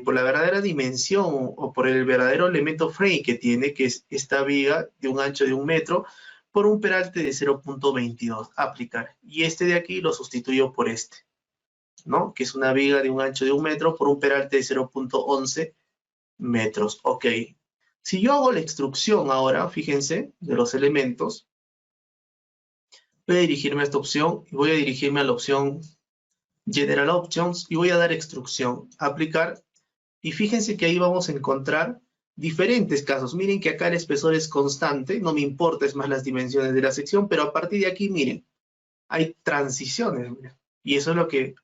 por la verdadera dimensión o por el verdadero elemento frame que tiene, que es esta viga de un ancho de 1 metro por un peralte de 0.22. Aplicar. Y este de aquí lo sustituyo por este, ¿no? Que es una viga de un ancho de 1 metro por un peralte de 0.11 metros. OK. Si yo hago la extrusión ahora, fíjense, de los elementos, voy a dirigirme a esta opción y voy a dirigirme a la opción General Options y voy a dar extrusión, aplicar, y fíjense que ahí vamos a encontrar diferentes casos. Miren que acá el espesor es constante, no me importa, es más las dimensiones de la sección, pero a partir de aquí, miren, hay transiciones, miren, y eso es lo que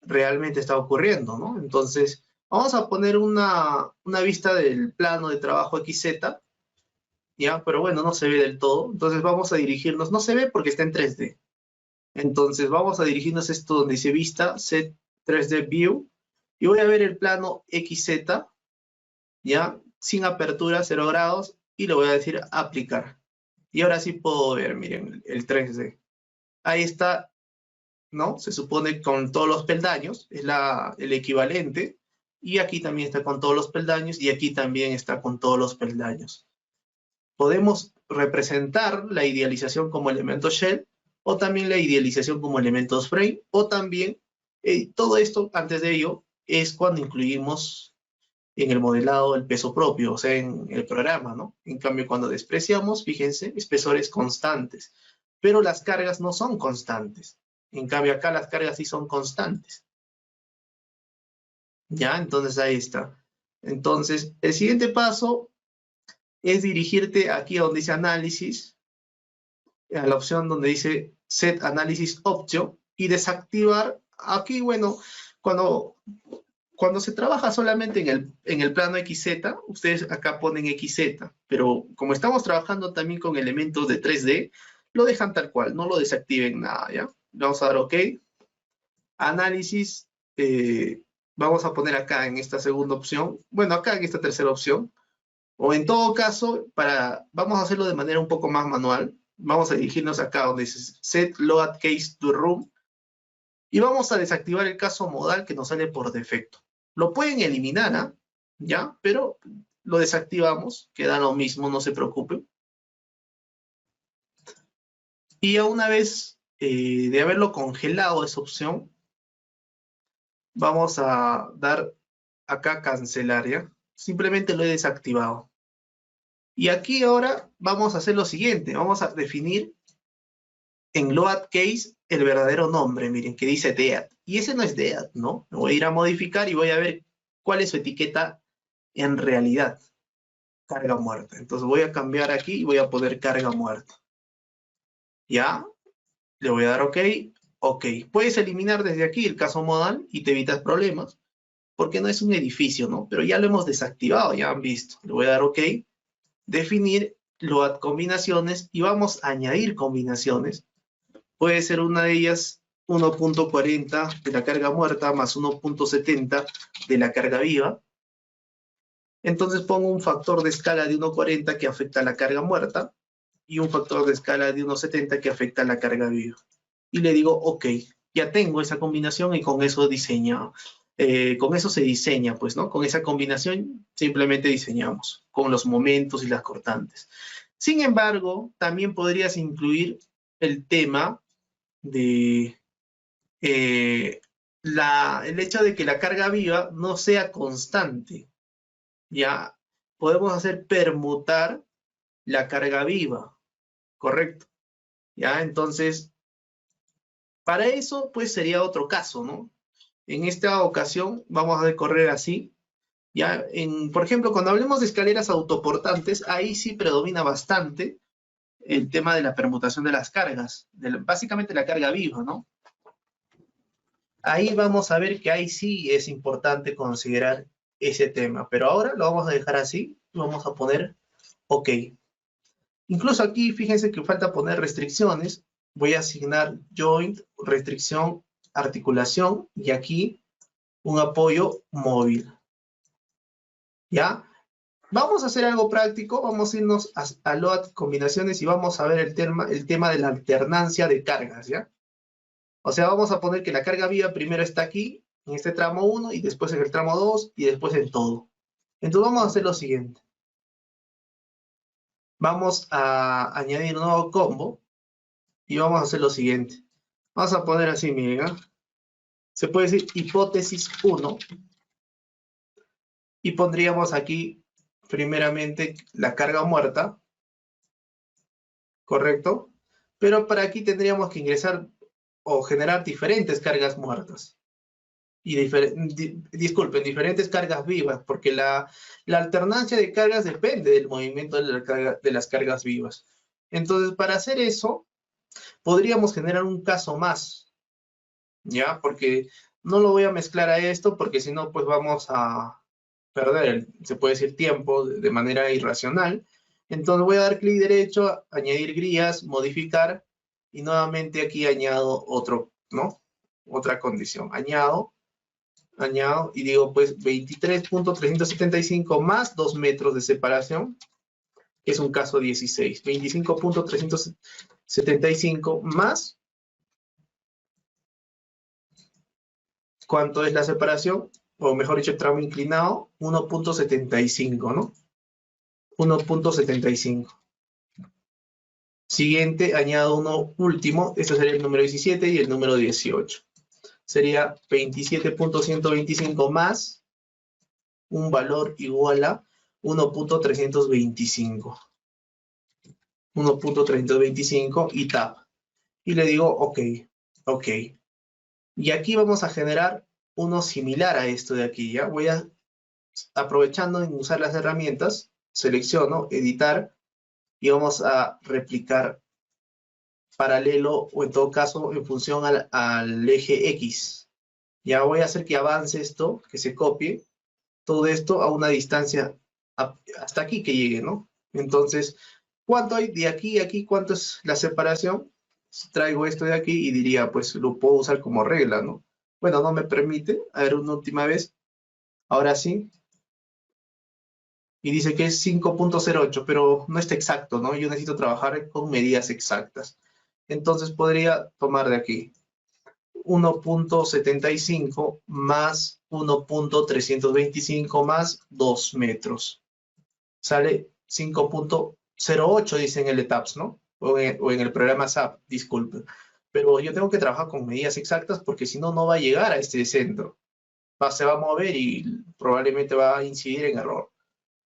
realmente está ocurriendo, ¿no? Entonces, vamos a poner una vista del plano de trabajo XZ, ¿ya? Pero bueno, no se ve del todo. Entonces vamos a dirigirnos, no se ve porque está en 3D. Entonces vamos a dirigirnos a esto donde dice vista, set 3D view, y voy a ver el plano XZ, ¿ya? Sin apertura, 0 grados, y le voy a decir aplicar. Y ahora sí puedo ver, miren, el 3D. Ahí está, ¿no? Se supone con todos los peldaños, es el equivalente, y aquí también está con todos los peldaños, y aquí también está con todos los peldaños. Podemos representar la idealización como elemento shell, o también la idealización como elementos frame, o también, todo esto, antes de ello, es cuando incluimos en el modelado el peso propio, o sea, en el programa, ¿no? En cambio, cuando despreciamos, fíjense, espesores constantes, pero las cargas no son constantes. En cambio, acá las cargas sí son constantes. ¿Ya? Entonces, ahí está. Entonces, el siguiente paso es dirigirte aquí a donde dice análisis, a la opción donde dice Set Analysis Option y desactivar. Aquí, bueno, cuando se trabaja solamente en el plano XZ, ustedes acá ponen XZ, pero como estamos trabajando también con elementos de 3D, lo dejan tal cual, no lo desactiven nada, ¿ya? Le vamos a dar OK. Análisis, Vamos a poner acá en esta segunda opción, bueno, acá en esta tercera opción, o en todo caso, vamos a hacerlo de manera un poco más manual. Vamos a dirigirnos acá donde dice Set Load Case to Room y vamos a desactivar el caso modal que nos sale por defecto. Lo pueden eliminar, ¿ah? ¿Ya? Pero lo desactivamos, queda lo mismo, no se preocupen. Y a una vez de haberlo congelado esa opción, vamos a dar acá cancelar, ¿ya? Simplemente lo he desactivado. Y aquí ahora vamos a hacer lo siguiente, vamos a definir en load case el verdadero nombre, miren, que dice dead. Y ese no es dead, ¿no? Me voy a ir a modificar y voy a ver cuál es su etiqueta en realidad. Carga muerta. Entonces voy a cambiar aquí y voy a poner carga muerta. ¿Ya? Le voy a dar OK. OK. Puedes eliminar desde aquí el caso modal y te evitas problemas, porque no es un edificio, ¿no? Pero ya lo hemos desactivado, ya han visto. Le voy a dar OK. Definir load combinaciones y vamos a añadir combinaciones. Puede ser una de ellas 1.40 de la carga muerta más 1.70 de la carga viva. Entonces pongo un factor de escala de 1.40 que afecta a la carga muerta y un factor de escala de 1.70 que afecta a la carga viva. Y le digo OK, ya tengo esa combinación y con eso con eso se diseña, pues, ¿no? Con esa combinación simplemente diseñamos, con los momentos y las cortantes. Sin embargo, también podrías incluir el tema de el hecho de que la carga viva no sea constante. Ya podemos hacer permutar la carga viva, ¿correcto? Ya, entonces, para eso, pues sería otro caso, ¿no? En esta ocasión vamos a recorrer así. Ya, por ejemplo, cuando hablemos de escaleras autoportantes, ahí sí predomina bastante el tema de la permutación de las cargas, básicamente la carga viva, ¿no? Ahí vamos a ver que ahí sí es importante considerar ese tema, pero ahora lo vamos a dejar así, vamos a poner OK. Incluso aquí, fíjense que falta poner restricciones, voy a asignar joint, restricción, articulación, y aquí un apoyo móvil. ¿Ya? Vamos a hacer algo práctico, vamos a irnos a load combinaciones y vamos a ver el tema de la alternancia de cargas, ¿ya? O sea, vamos a poner que la carga viva primero está aquí, en este tramo 1, y después en el tramo 2, y después en todo. Entonces vamos a hacer lo siguiente. Vamos a añadir un nuevo combo, y vamos a hacer lo siguiente. Vamos a poner así, miren, ¿eh? Se puede decir hipótesis 1, y pondríamos aquí, primeramente, la carga muerta, ¿correcto? Pero para aquí tendríamos que ingresar o generar diferentes cargas muertas. Y disculpen, diferentes cargas vivas, porque la alternancia de cargas depende del movimiento de las cargas vivas. Entonces, para hacer eso, podríamos generar un caso más, ¿ya? Porque no lo voy a mezclar a esto, porque si no, pues vamos a perder, se puede decir, tiempo de manera irracional. Entonces voy a dar clic derecho, añadir grías, modificar, y nuevamente aquí añado otro, ¿no? Otra condición. Añado, y digo, pues 23.375 más 2 metros de separación, que es un caso 16. 25.375 más, ¿cuánto es la separación? O mejor dicho, el tramo inclinado, 1.75, ¿no? 1.75. Siguiente, añado uno último, este sería el número 17 y el número 18. Sería 27.125 más un valor igual a 1.325. 1.325 y tab. Y le digo OK, OK. Y aquí vamos a generar uno similar a esto de aquí, ¿ya? Voy a, aprovechando en usar las herramientas, selecciono, editar, y vamos a replicar paralelo, o en todo caso, en función al eje X. Ya voy a hacer que avance esto, que se copie, todo esto a una distancia hasta aquí que llegue, ¿no? Entonces, ¿cuánto hay de aquí a aquí? ¿Cuánto es la separación? Traigo esto de aquí y diría, pues lo puedo usar como regla, ¿no? Bueno, no me permite. A ver, una última vez. Ahora sí. Y dice que es 5.08, pero no está exacto, ¿no? Yo necesito trabajar con medidas exactas. Entonces podría tomar de aquí 1.75 más 1.325 más 2 metros. Sale 5.08, dice en el ETAPS, ¿no? O en el programa SAP, disculpe. Pero yo tengo que trabajar con medidas exactas porque si no, no va a llegar a este centro. Se va a mover y probablemente va a incidir en error.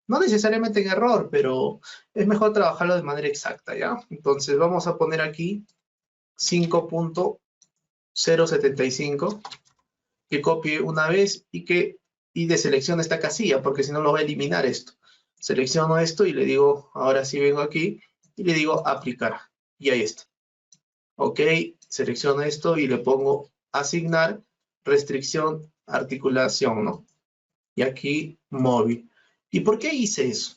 No necesariamente en error, pero es mejor trabajarlo de manera exacta, ¿ya? Entonces vamos a poner aquí 5.075, que copie una vez y de seleccione esta casilla, porque si no lo va a eliminar esto. Selecciono esto y le digo, ahora sí vengo aquí, y le digo aplicar. Y ahí está. Ok, selecciono esto y le pongo asignar restricción articulación, ¿no? Y aquí móvil. ¿Y por qué hice eso?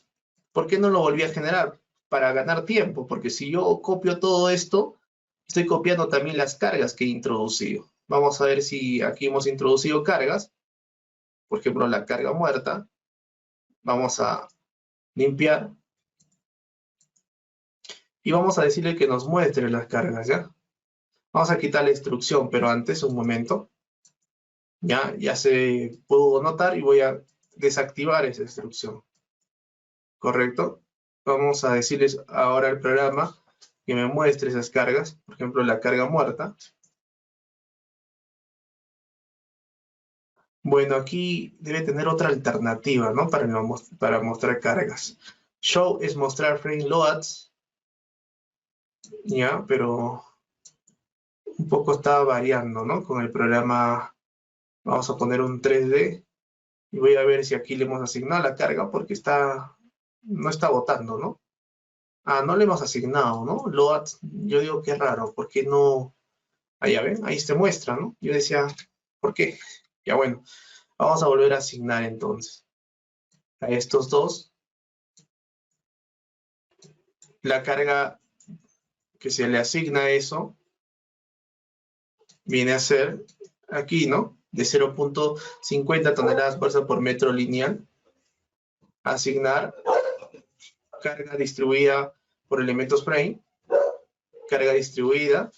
¿Por qué no lo volví a generar? Para ganar tiempo, porque si yo copio todo esto, estoy copiando también las cargas que he introducido. Vamos a ver si aquí hemos introducido cargas, por ejemplo la carga muerta. Vamos a limpiar y vamos a decirle que nos muestre las cargas, ¿ya? Vamos a quitar la instrucción, pero antes, un momento. Ya se pudo notar y voy a desactivar esa instrucción. ¿Correcto? Vamos a decirles ahora al programa que me muestre esas cargas, por ejemplo, la carga muerta. Bueno, aquí debe tener otra alternativa, ¿no? Para mostrar cargas. Show es mostrar frame loads, ya, pero un poco está variando, ¿no? Con el programa, vamos a poner un 3D y voy a ver si aquí le hemos asignado la carga porque no está botando, ¿no? Ah, no le hemos asignado, ¿no? Loads, yo digo que es raro, ¿por qué no? Ahí ya ven, ahí se muestra, ¿no? Yo decía, ¿por qué? Ya bueno, vamos a volver a asignar entonces a estos dos la carga que se le asigna a eso viene a ser aquí, ¿no? De 0.50 toneladas fuerza por metro lineal. Asignar carga distribuida por elementos frame, carga distribuida,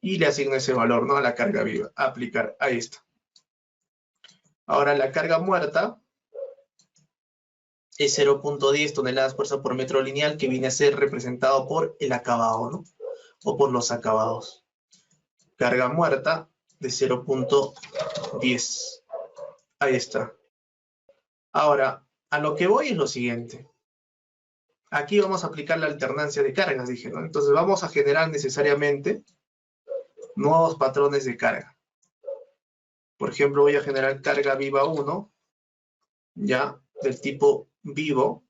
y le asigno ese valor, ¿no? A la carga viva. Aplicar, ahí está. Ahora la carga muerta es 0.10 toneladas fuerza por metro lineal, que viene a ser representado por el acabado, ¿no? O por los acabados. Carga muerta de 0.10. Ahí está. Ahora, a lo que voy es lo siguiente. Aquí vamos a aplicar la alternancia de cargas, dije, ¿no? Entonces vamos a generar necesariamente nuevos patrones de carga. Por ejemplo, voy a generar carga viva 1, ya, del tipo vivo,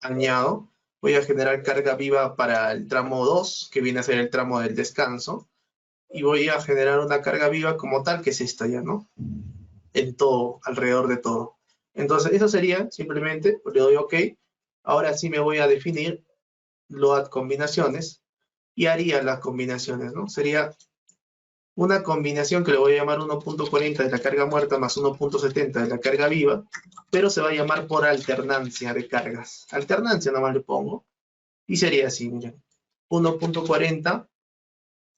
añado. Voy a generar carga viva para el tramo 2, que viene a ser el tramo del descanso. Y voy a generar una carga viva como tal, que es esta ya, ¿no? En todo, alrededor de todo. Entonces, eso sería simplemente, le doy OK. Ahora sí me voy a definir load combinaciones y haría las combinaciones, ¿no? Sería una combinación que le voy a llamar 1.40 de la carga muerta más 1.70 de la carga viva, pero se va a llamar por alternancia de cargas. Alternancia nomás le pongo. Y sería así, miren. 1.40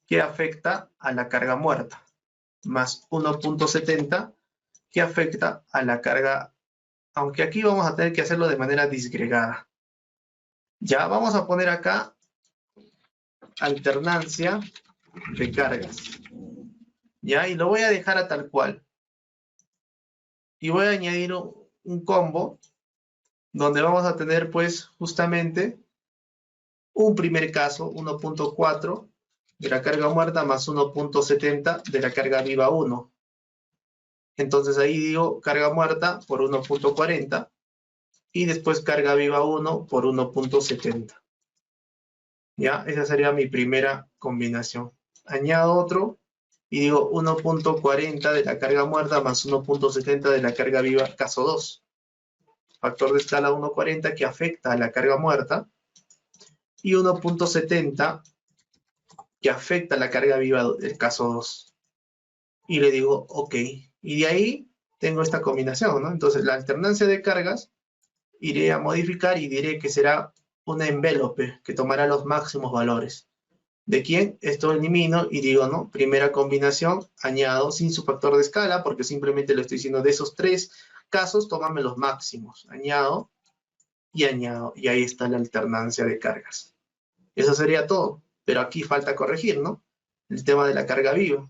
que afecta a la carga muerta, más 1.70 que afecta a la carga, aunque aquí vamos a tener que hacerlo de manera disgregada. Ya vamos a poner acá alternancia de cargas. Ya, y lo voy a dejar a tal cual. Y voy a añadir un combo donde vamos a tener pues justamente un primer caso, 1.4 de la carga muerta más 1.70 de la carga viva 1. Entonces ahí digo carga muerta por 1.40 y después carga viva 1 por 1.70. Ya, esa sería mi primera combinación. Añado otro y digo 1.40 de la carga muerta más 1.70 de la carga viva caso 2. Factor de escala 1.40 que afecta a la carga muerta y 1.70 que afecta a la carga viva del caso 2. y le digo OK. Y de ahí tengo esta combinación, ¿no? Entonces la alternancia de cargas iré a modificar y diré que será una envelope que tomará los máximos valores. ¿De quién? Esto elimino y digo, ¿no? Primera combinación, añado sin su factor de escala, porque simplemente le estoy diciendo de esos tres casos, tómame los máximos. Añado, y ahí está la alternancia de cargas. Eso sería todo, pero aquí falta corregir, ¿no? El tema de la carga viva.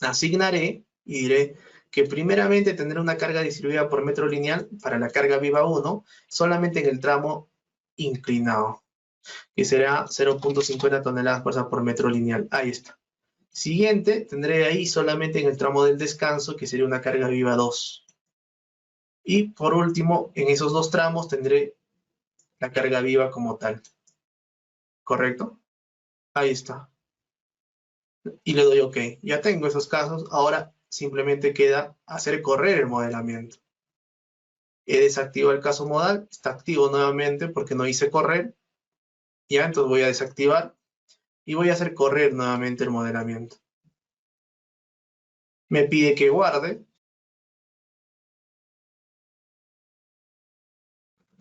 Asignaré y diré que primeramente tendré una carga distribuida por metro lineal para la carga viva 1, solamente en el tramo inclinado, que será 0.50 toneladas fuerza por metro lineal. Ahí está. Siguiente, tendré ahí solamente en el tramo del descanso, que sería una carga viva 2. Y por último, en esos dos tramos tendré la carga viva como tal. ¿Correcto? Ahí está. Y le doy OK. Ya tengo esos casos. Ahora simplemente queda hacer correr el modelamiento. He desactivado el caso modal. Está activo nuevamente porque no hice correr. Ya, entonces voy a desactivar. Y voy a hacer correr nuevamente el modelamiento. Me pide que guarde.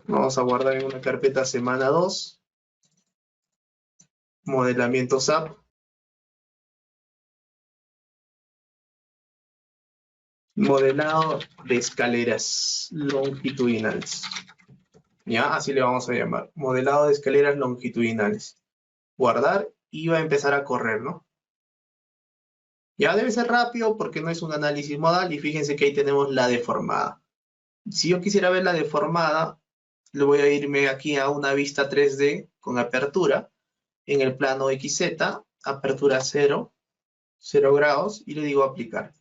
Vamos a guardar en una carpeta semana 2. Modelamiento SAP. Modelado de escaleras longitudinales. Ya, así le vamos a llamar. Modelado de escaleras longitudinales. Guardar y va a empezar a correr, ¿no? Ya debe ser rápido porque no es un análisis modal y fíjense que ahí tenemos la deformada. Si yo quisiera ver la deformada, le voy a irme aquí a una vista 3D con apertura en el plano XZ, apertura 0 grados y le digo aplicar.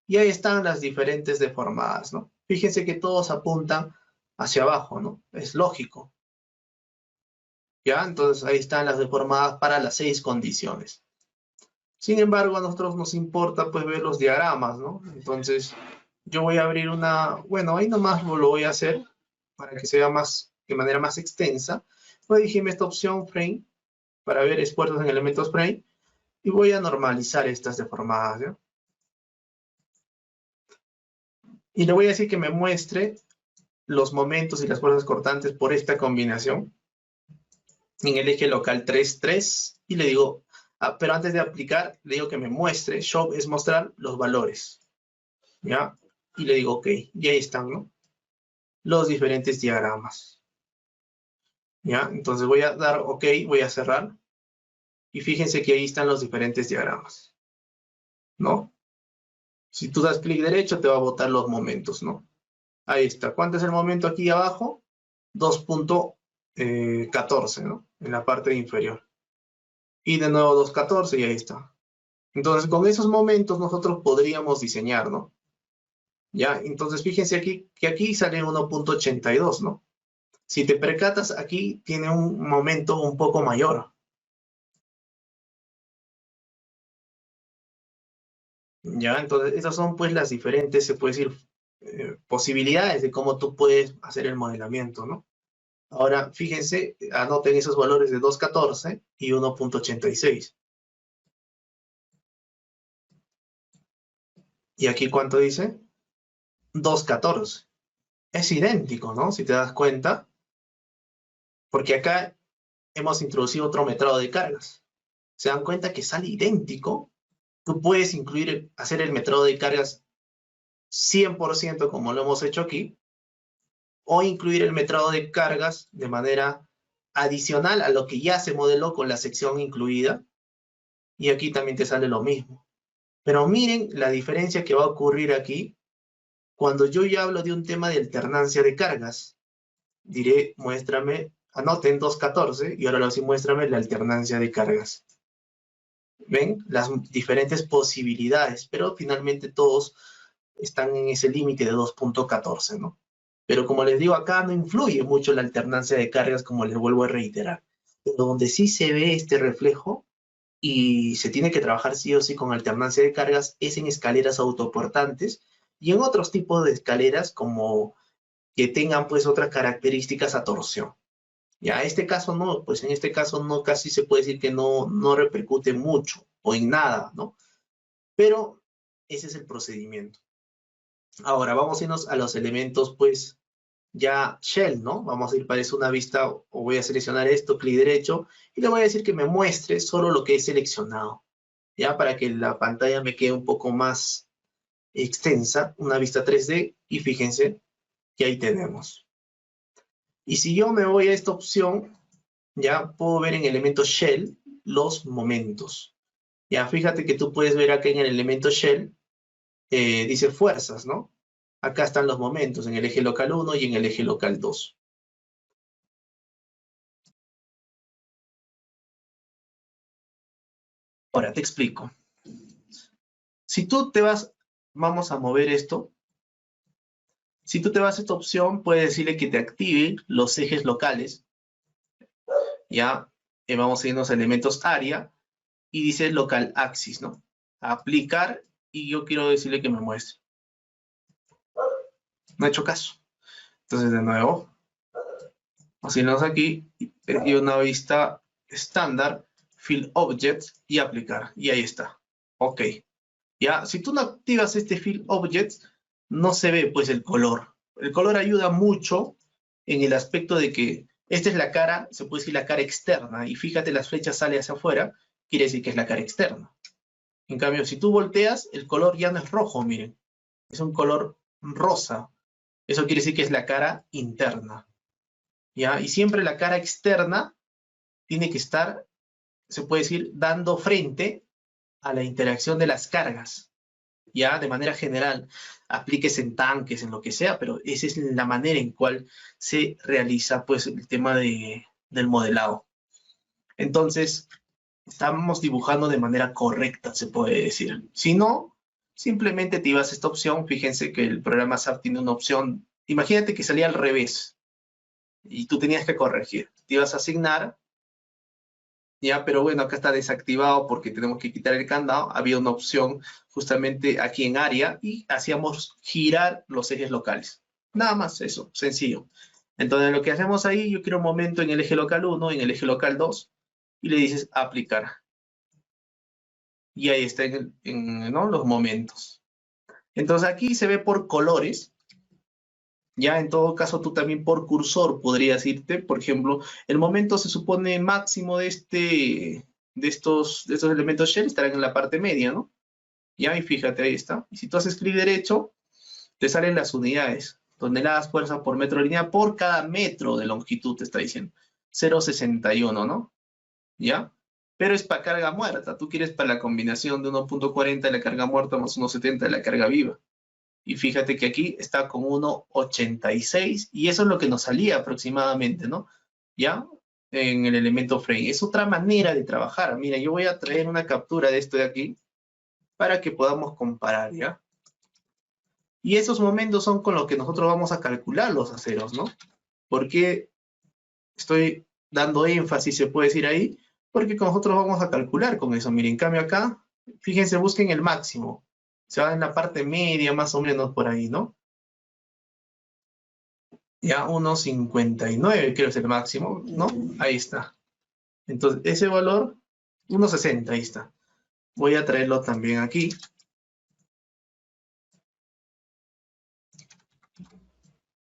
Y ahí están las diferentes deformadas, ¿no? Fíjense que todos apuntan hacia abajo, ¿no? Es lógico. ¿Ya? Entonces ahí están las deformadas para las 6 condiciones. Sin embargo, a nosotros nos importa pues ver los diagramas, ¿no? Entonces yo voy a abrir una, bueno, ahí nomás lo voy a hacer para que sea más, de manera más extensa. Voy a dirigirme esta opción frame para ver esfuerzos en elementos frame y voy a normalizar estas deformadas, ¿ya? Y le voy a decir que me muestre los momentos y las fuerzas cortantes por esta combinación en el eje local 3, 3 y le digo, pero antes de aplicar, le digo que me muestre, show es mostrar los valores, ¿ya? Y le digo OK, y ahí están, ¿no? Los diferentes diagramas, ¿ya? Entonces voy a dar OK, voy a cerrar, y fíjense que ahí están los diferentes diagramas, ¿no? Si tú das clic derecho, te va a botar los momentos, ¿no? Ahí está. ¿Cuánto es el momento aquí abajo? 2.14, ¿no? En la parte inferior. Y de nuevo 2.14 y ahí está. Entonces, con esos momentos nosotros podríamos diseñar, ¿no? Ya, entonces fíjense aquí que aquí sale 1.82, ¿no? Si te percatas, aquí tiene un momento un poco mayor. Ya, entonces esas son pues las diferentes, se puede decir, posibilidades de cómo tú puedes hacer el modelamiento, ¿no? Ahora, fíjense, anoten esos valores de 2.14 y 1.86. ¿Y aquí cuánto dice? 2.14. Es idéntico, ¿no? Si te das cuenta. Porque acá hemos introducido otro metrado de cargas. ¿Se dan cuenta que sale idéntico? Tú puedes incluir, hacer el metrado de cargas 100% como lo hemos hecho aquí, o incluir el metrado de cargas de manera adicional a lo que ya se modeló con la sección incluida, y aquí también te sale lo mismo. Pero miren la diferencia que va a ocurrir aquí cuando yo ya hablo de un tema de alternancia de cargas. Diré, muéstrame, anoten 2.14 y ahora sí muéstrame la alternancia de cargas. ¿Ven? Las diferentes posibilidades, pero finalmente todos están en ese límite de 2.14, ¿no? Pero como les digo, acá no influye mucho la alternancia de cargas, como les vuelvo a reiterar. Pero donde sí se ve este reflejo y se tiene que trabajar sí o sí con alternancia de cargas es en escaleras autoportantes y en otros tipos de escaleras como que tengan pues otras características a torsión. Ya, este caso no, pues en este caso no, casi se puede decir que no repercute mucho o en nada, ¿no? Pero Ese es el procedimiento. Ahora, vamos a irnos a los elementos, pues, ya shell, ¿no? Vamos a ir para eso una vista, o voy a seleccionar esto, clic derecho, y le voy a decir que me muestre solo lo que he seleccionado, ya para que la pantalla me quede un poco más extensa, una vista 3D, y fíjense que ahí tenemos. Y si yo me voy a esta opción, ya puedo ver en el elemento shell los momentos. Ya fíjate que tú puedes ver acá en el elemento shell, dice fuerzas, ¿no? Acá están los momentos en el eje local 1 y en el eje local 2. Ahora te explico. Si tú te vas, vamos a mover esto. Si tú te vas a esta opción, puedes decirle que te active los ejes locales. Ya, vamos a irnos a elementos área y dice local axis, ¿no? Aplicar y yo quiero decirle que me muestre. No he hecho caso. Entonces, de nuevo, vamos a irnos aquí y una vista estándar, Fill Objects y aplicar. Y ahí está. Ok. Ya, si tú no activas este Fill Objects, no se ve pues el color. El color ayuda mucho en el aspecto de que esta es la cara, se puede decir la cara externa, y fíjate las flechas salen hacia afuera, quiere decir que es la cara externa. En cambio, si tú volteas, el color ya no es rojo, miren, es un color rosa. Eso quiere decir que es la cara interna. ¿Ya? Y siempre la cara externa tiene que estar, se puede decir, dando frente a la interacción de las cargas. Ya de manera general, apliques en tanques, en lo que sea, pero esa es la manera en cual se realiza pues el tema del modelado. Entonces, estamos dibujando de manera correcta, se puede decir. Si no, simplemente te ibas a esta opción. Fíjense que el programa SAP tiene una opción. Imagínate que salía al revés y tú tenías que corregir. Te ibas a asignar, ya, pero bueno, acá está desactivado porque tenemos que quitar el candado. Había una opción justamente aquí en área y hacíamos girar los ejes locales. Nada más eso, sencillo. Entonces lo que hacemos ahí, yo quiero un momento en el eje local 1, en el eje local 2, y le dices aplicar. Y ahí está ¿no? Los momentos. Entonces aquí se ve por colores. Ya en todo caso tú también por cursor podrías irte. Por ejemplo, el momento se supone máximo de estos elementos shell estarán en la parte media, ¿no? Ya, y fíjate, ahí está. Y si tú haces clic derecho, te salen las unidades. Toneladas fuerza por metro lineal por cada metro de longitud, te está diciendo. 0,61, ¿no? ¿Ya? Pero es para carga muerta. Tú quieres para la combinación de 1,40 de la carga muerta más 1,70 de la carga viva. Y fíjate que aquí está con 1,86 y eso es lo que nos salía aproximadamente, ¿no? ¿Ya? En el elemento frame. Es otra manera de trabajar. Mira, yo voy a traer una captura de esto de aquí para que podamos comparar, ¿ya? Y esos momentos son con los que nosotros vamos a calcular los aceros, ¿no? ¿Por qué estoy dando énfasis, se puede decir ahí? Porque nosotros vamos a calcular con eso. Miren, en cambio acá, fíjense, busquen el máximo. Se va en la parte media, más o menos por ahí, ¿no? Ya 1,59 creo es el máximo, ¿no? Ahí está. Entonces, ese valor, 1,60, ahí está. Voy a traerlo también aquí.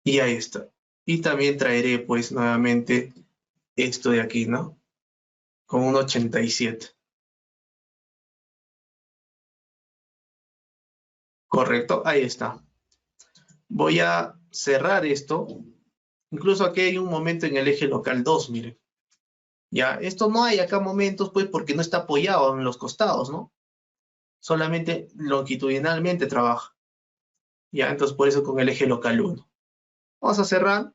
Y ahí está. Y también traeré, pues, nuevamente esto de aquí, ¿no? Con 1,87. Correcto, ahí está. Voy a cerrar esto. Incluso aquí hay un momento en el eje local 2, miren. Ya, esto no hay acá momentos, pues, porque no está apoyado en los costados, ¿no? Solamente longitudinalmente trabaja. Ya, entonces por eso con el eje local 1. Vamos a cerrar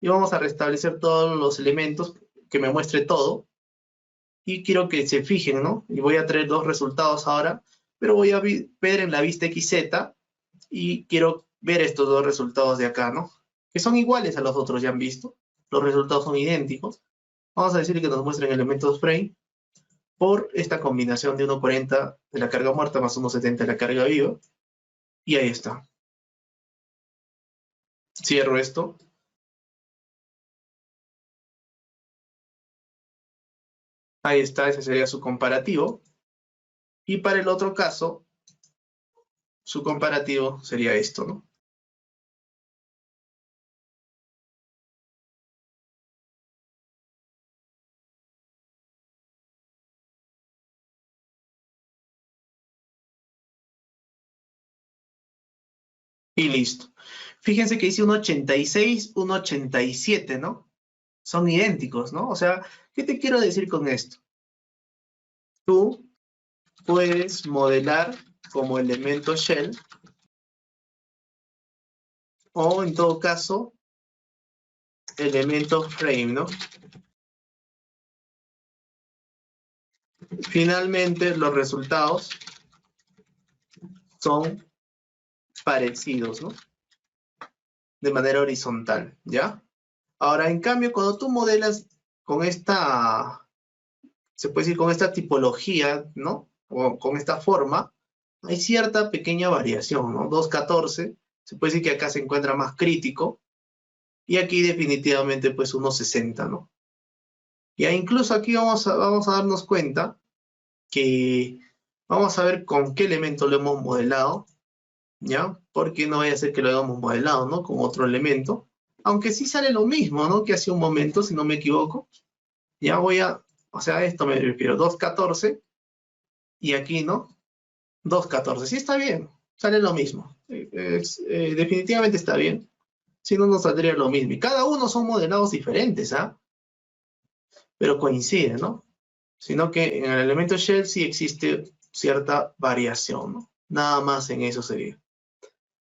y vamos a restablecer todos los elementos, que me muestre todo. Y quiero que se fijen, ¿no? Y voy a traer dos resultados ahora, pero voy a ver en la vista XZ y quiero ver estos dos resultados de acá, ¿no? Que son iguales a los otros, ya han visto. Los resultados son idénticos. Vamos a decir que nos muestren elementos frame por esta combinación de 1,40 de la carga muerta más 1,70 de la carga viva. Y ahí está. Cierro esto. Ahí está, ese sería su comparativo. Y para el otro caso, su comparativo sería esto, ¿no? Y listo. Fíjense que dice un 86, un 87, ¿no? Son idénticos, ¿no? O sea, ¿qué te quiero decir con esto? Tú puedes modelar como elemento shell o en todo caso elemento frame, ¿no? Finalmente los resultados son parecidos, ¿no? De manera horizontal, ¿ya? Ahora, en cambio, cuando tú modelas con esta, se puede decir con esta tipología, ¿no? O con esta forma, hay cierta pequeña variación, ¿no? 2.14, se puede decir que acá se encuentra más crítico, y aquí definitivamente pues 1.60, ¿no? Ya incluso aquí vamos a darnos cuenta que vamos a ver con qué elemento lo hemos modelado, ¿ya? Porque no vaya a ser que lo hayamos modelado, ¿no? Con otro elemento, aunque sí sale lo mismo, ¿no? Que hace un momento, si no me equivoco. Ya voy a, o sea, a esto me refiero, 2.14, y aquí, ¿no? 2.14, sí está bien, sale lo mismo. Definitivamente está bien, si no nos saldría lo mismo. Y cada uno son modelados diferentes, ¿ah? Pero coinciden, ¿no? Sino que en el elemento shell sí existe cierta variación, ¿no? Nada más en eso sería.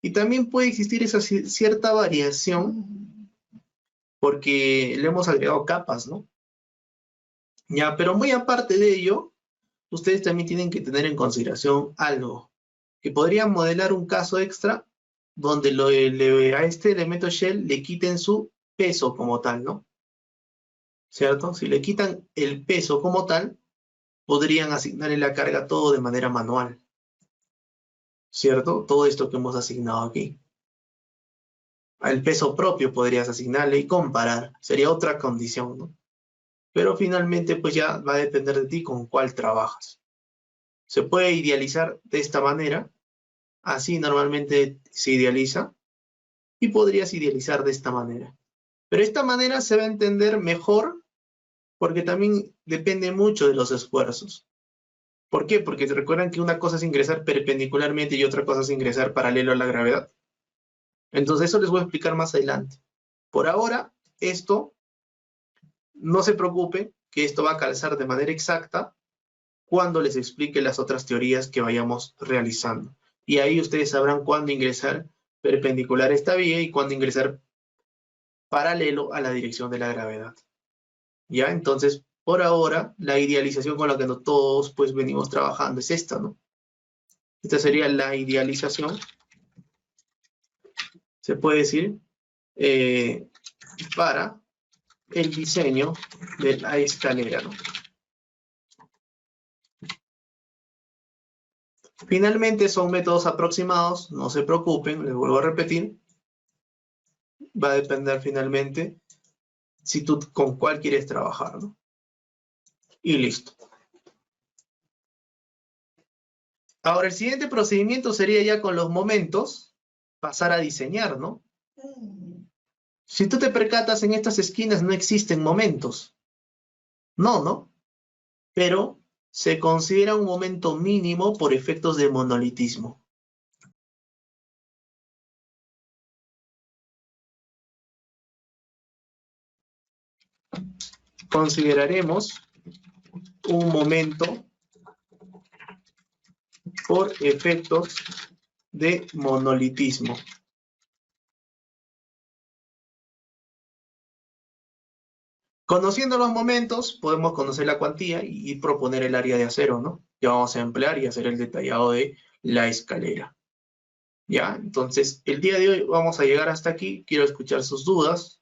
Y también puede existir esa cierta variación porque le hemos agregado capas, ¿no? Ya, pero muy aparte de ello, ustedes también tienen que tener en consideración algo, que podrían modelar un caso extra donde a este elemento shell le quiten su peso como tal, ¿no? ¿Cierto? Si le quitan el peso como tal, podrían asignarle la carga todo de manera manual, ¿cierto? Todo esto que hemos asignado aquí. El peso propio podrías asignarle y comparar, sería otra condición, ¿no? Pero finalmente pues ya va a depender de ti con cuál trabajas. Se puede idealizar de esta manera, así normalmente se idealiza, y podrías idealizar de esta manera. Pero esta manera se va a entender mejor porque también depende mucho de los esfuerzos. ¿Por qué? Porque recuerdan que una cosa es ingresar perpendicularmente y otra cosa es ingresar paralelo a la gravedad. Entonces eso les voy a explicar más adelante. Por ahora, esto, no se preocupe, que esto va a calzar de manera exacta cuando les explique las otras teorías que vayamos realizando. Y ahí ustedes sabrán cuándo ingresar perpendicular a esta vía y cuándo ingresar paralelo a la dirección de la gravedad. ¿Ya? Entonces, por ahora, la idealización con la que todos pues venimos trabajando es esta, ¿no? Esta sería la idealización, se puede decir, para el diseño de la escalera, ¿no? Finalmente son métodos aproximados, no se preocupen, les vuelvo a repetir. Va a depender finalmente si tú con cuál quieres trabajar, ¿no? Y listo. Ahora el siguiente procedimiento sería ya con los momentos pasar a diseñar, ¿no? Si tú te percatas, en estas esquinas no existen momentos. No. Pero se considera un momento mínimo por efectos de monolitismo. Consideraremos un momento por efectos de monolitismo. Conociendo los momentos, podemos conocer la cuantía y proponer el área de acero, ¿no? Que vamos a emplear y hacer el detallado de la escalera. ¿Ya? Entonces, el día de hoy vamos a llegar hasta aquí. Quiero escuchar sus dudas.